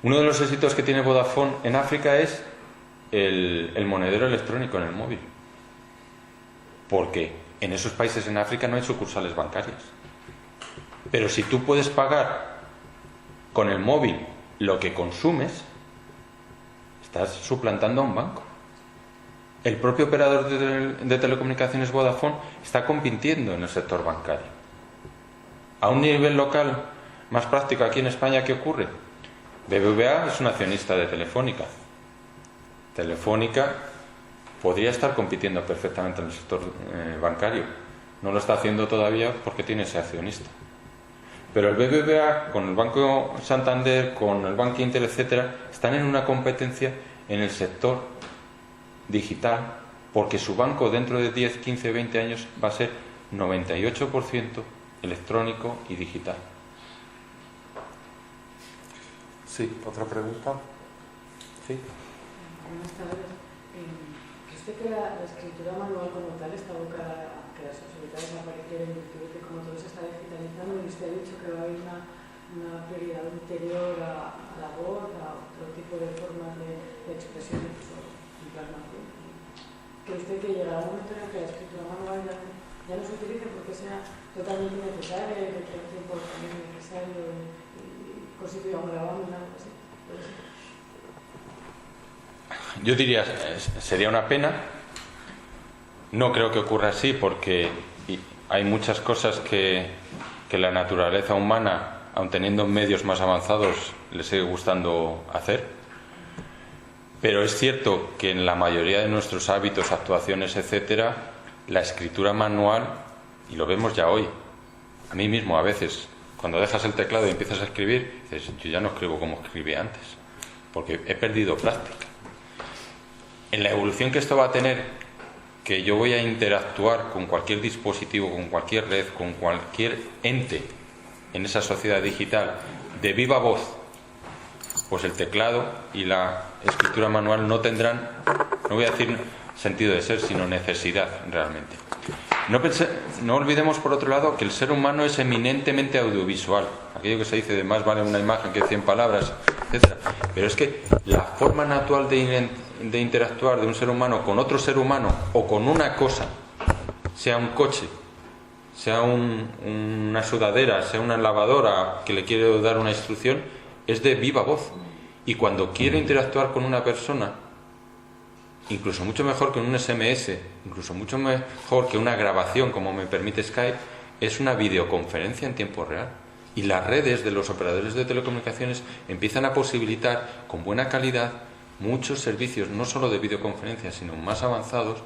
Uno de los éxitos que tiene Vodafone en África es el monedero electrónico en el móvil, porque en esos países en África no hay sucursales bancarias. Pero si tú puedes pagar con el móvil lo que consumes, estás suplantando a un banco. El propio operador de telecomunicaciones Vodafone está compitiendo en el sector bancario. A un nivel local más práctico aquí en España, ¿qué ocurre? BBVA es un accionista de Telefónica. Telefónica podría estar compitiendo perfectamente en el sector bancario. No lo está haciendo todavía porque tiene ese accionista. Pero el BBVA, con el Banco Santander, con el Banco Inter, etcétera, están en una competencia en el sector digital, porque su banco dentro de 10, 15, 20 años va a ser 98% electrónico y digital. Sí, otra pregunta. Sí. Buenas tardes. ¿Cree usted que la escritura manual como tal está abocada a quedarse obsoleta en la aparición en virtud de que como todo se está digitalizando y usted ha dicho que va a haber una prioridad anterior a la voz, a otro tipo de formas de expresión de plasmación? ¿Cree usted que llegará un momento en el que la escritura manual ya no se utilice porque sea totalmente necesaria y que el tiempo también es necesario y constituya un grabado o algo así? Yo diría, sería una pena. No creo que ocurra así porque hay muchas cosas que la naturaleza humana, aun teniendo medios más avanzados, le sigue gustando hacer. Pero es cierto que en la mayoría de nuestros hábitos, actuaciones, etcétera, la escritura manual, y lo vemos ya hoy, a mí mismo a veces, cuando dejas el teclado y empiezas a escribir, dices, yo ya no escribo como escribí antes, porque he perdido práctica. En la evolución que esto va a tener, que yo voy a interactuar con cualquier dispositivo, con cualquier red, con cualquier ente en esa sociedad digital de viva voz, pues el teclado y la escritura manual no tendrán, no voy a decir sentido de ser, sino necesidad realmente. No olvidemos, por otro lado, que el ser humano es eminentemente audiovisual. Aquello que se dice de más vale una imagen que 100 palabras, etc. Pero es que la forma natural de interactuar de un ser humano con otro ser humano o con una cosa, sea un coche, sea una sudadera, sea una lavadora que le quiere dar una instrucción, es de viva voz. Y cuando quiero interactuar con una persona, incluso mucho mejor que un SMS, incluso mucho mejor que una grabación como me permite Skype, es una videoconferencia en tiempo real. Y las redes de los operadores de telecomunicaciones empiezan a posibilitar con buena calidad muchos servicios, no solo de videoconferencia, sino más avanzados,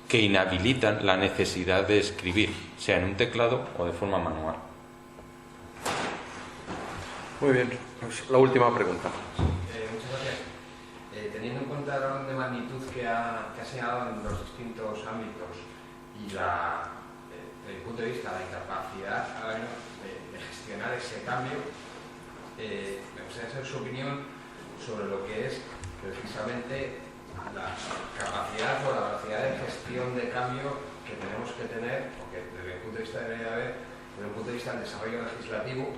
que inhabilitan la necesidad de escribir, sea en un teclado o de forma manual. Muy bien, pues la última pregunta. Muchas gracias. Teniendo en cuenta el orden de magnitud que ha señalado en los distintos ámbitos y desde el punto de vista de la incapacidad de gestionar ese cambio, me gustaría saber su opinión sobre lo que es precisamente la capacidad o la velocidad de gestión de cambio que tenemos que tener, porque desde el punto de vista debería haber, desde el punto de vista del desarrollo legislativo,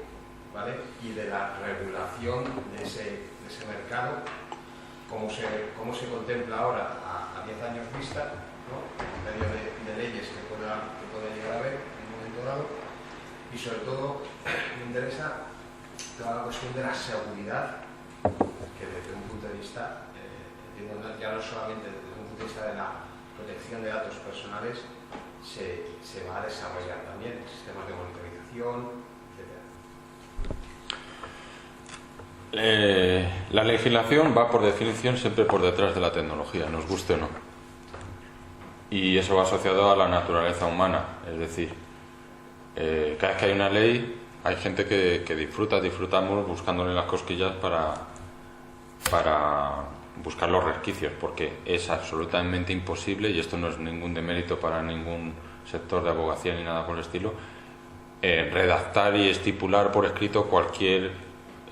¿vale? Y de la regulación de ese mercado, cómo se contempla ahora a 10 años vista, ¿no? En medio de leyes que pueda llegar a haber en un momento dado, y sobre todo me interesa toda la cuestión de la seguridad, que desde un punto de vista, entiendo ya no solamente desde un punto de vista de la protección de datos personales, se va a desarrollar también sistemas de monitorización, etc. La legislación va por definición siempre por detrás de la tecnología, nos guste o no. Y eso va asociado a la naturaleza humana, es decir, cada vez que hay una ley hay gente que disfrutamos buscándole las cosquillas para buscar los resquicios, porque es absolutamente imposible, y esto no es ningún demérito para ningún sector de abogacía ni nada por el estilo, redactar y estipular por escrito cualquier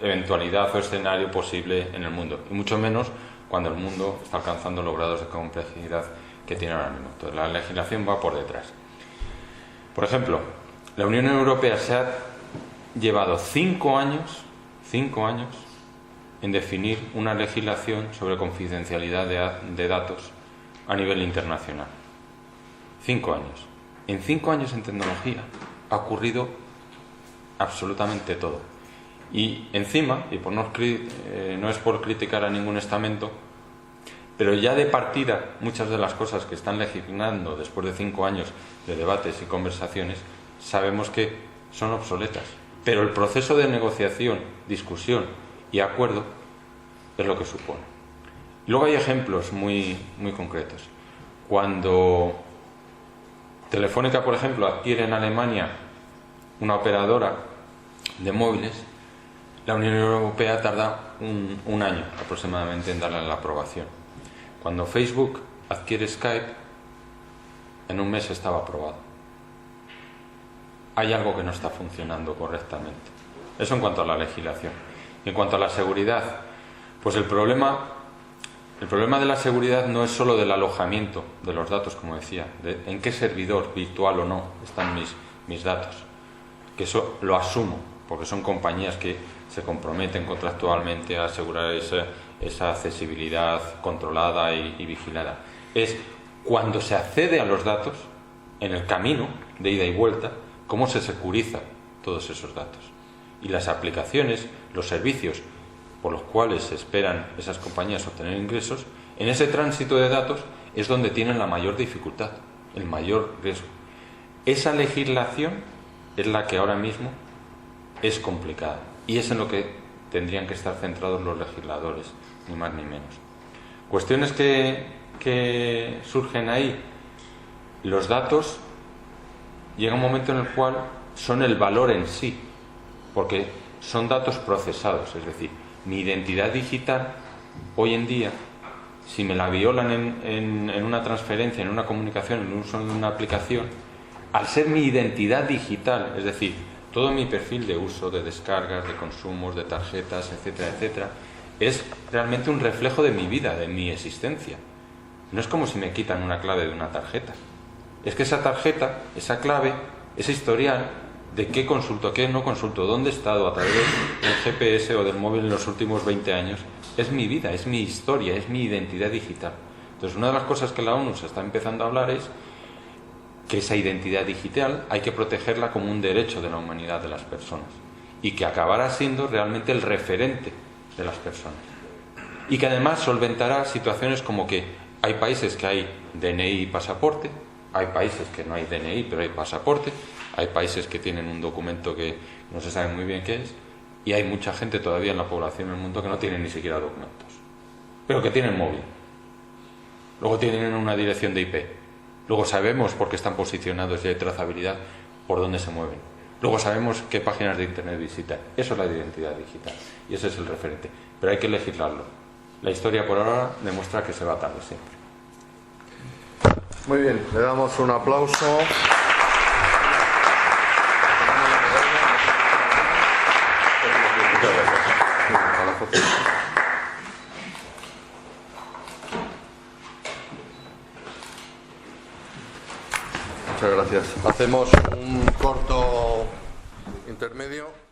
eventualidad o escenario posible en el mundo, y mucho menos cuando el mundo está alcanzando los grados de complejidad que tiene ahora mismo. Entonces, la legislación va por detrás. Por ejemplo, la Unión Europea se ha llevado 5 años en definir una legislación sobre confidencialidad de datos a nivel internacional. 5 años. En 5 años en tecnología ha ocurrido absolutamente todo. Y encima, y no es por criticar a ningún estamento, pero ya de partida muchas de las cosas que están legislando después de 5 años de debates y conversaciones sabemos que son obsoletas. Pero el proceso de negociación, discusión y acuerdo es lo que supone. Luego hay ejemplos muy concretos. Cuando Telefónica, por ejemplo, adquiere en Alemania una operadora de móviles, la Unión Europea tarda un año aproximadamente en darle la aprobación. Cuando Facebook adquiere Skype, en un mes estaba aprobado. Hay algo que no está funcionando correctamente. Eso en cuanto a la legislación. Y en cuanto a la seguridad, pues el problema de la seguridad no es solo del alojamiento de los datos, como decía, de en qué servidor, virtual o no, están mis datos. Que eso lo asumo, porque son compañías que se comprometen contractualmente a asegurar esa accesibilidad controlada y vigilada. Es cuando se accede a los datos, en el camino de ida y vuelta, cómo se securiza todos esos datos. Y las aplicaciones, los servicios por los cuales se esperan esas compañías obtener ingresos, en ese tránsito de datos es donde tienen la mayor dificultad, el mayor riesgo. Esa legislación es la que ahora mismo es complicada, y es en lo que tendrían que estar centrados los legisladores, ni más ni menos. Cuestiones que surgen ahí. Los datos, llega un momento en el cual son el valor en sí, porque son datos procesados, es decir, mi identidad digital hoy en día, si me la violan en una transferencia, en una comunicación, en un uso de una aplicación, al ser mi identidad digital, es decir, todo mi perfil de uso, de descargas, de consumos, de tarjetas, etcétera, etcétera, es realmente un reflejo de mi vida, de mi existencia. No es como si me quitan una clave de una tarjeta. es que esa tarjeta, esa clave, ese historial de qué consulto, qué no consulto, dónde he estado a través del GPS o del móvil en los últimos 20 años, es mi vida, es mi historia, es mi identidad digital. Entonces, una de las cosas que la ONU se está empezando a hablar es que esa identidad digital hay que protegerla como un derecho de la humanidad de las personas y que acabará siendo realmente el referente de las personas. Y que además solventará situaciones como que hay países que hay DNI y pasaporte, hay países que no hay DNI pero hay pasaporte, hay países que tienen un documento que no se sabe muy bien qué es, y hay mucha gente todavía en la población del mundo que no tiene ni siquiera documentos, pero que tienen móvil. Luego tienen una dirección de IP. Luego sabemos por qué están posicionados y hay trazabilidad por dónde se mueven. Luego sabemos qué páginas de internet visitan. Eso es la identidad digital y ese es el referente. Pero hay que legislarlo. La historia por ahora demuestra que se va tarde siempre. Muy bien, le damos un aplauso. Muchas gracias. Hacemos un corto intermedio.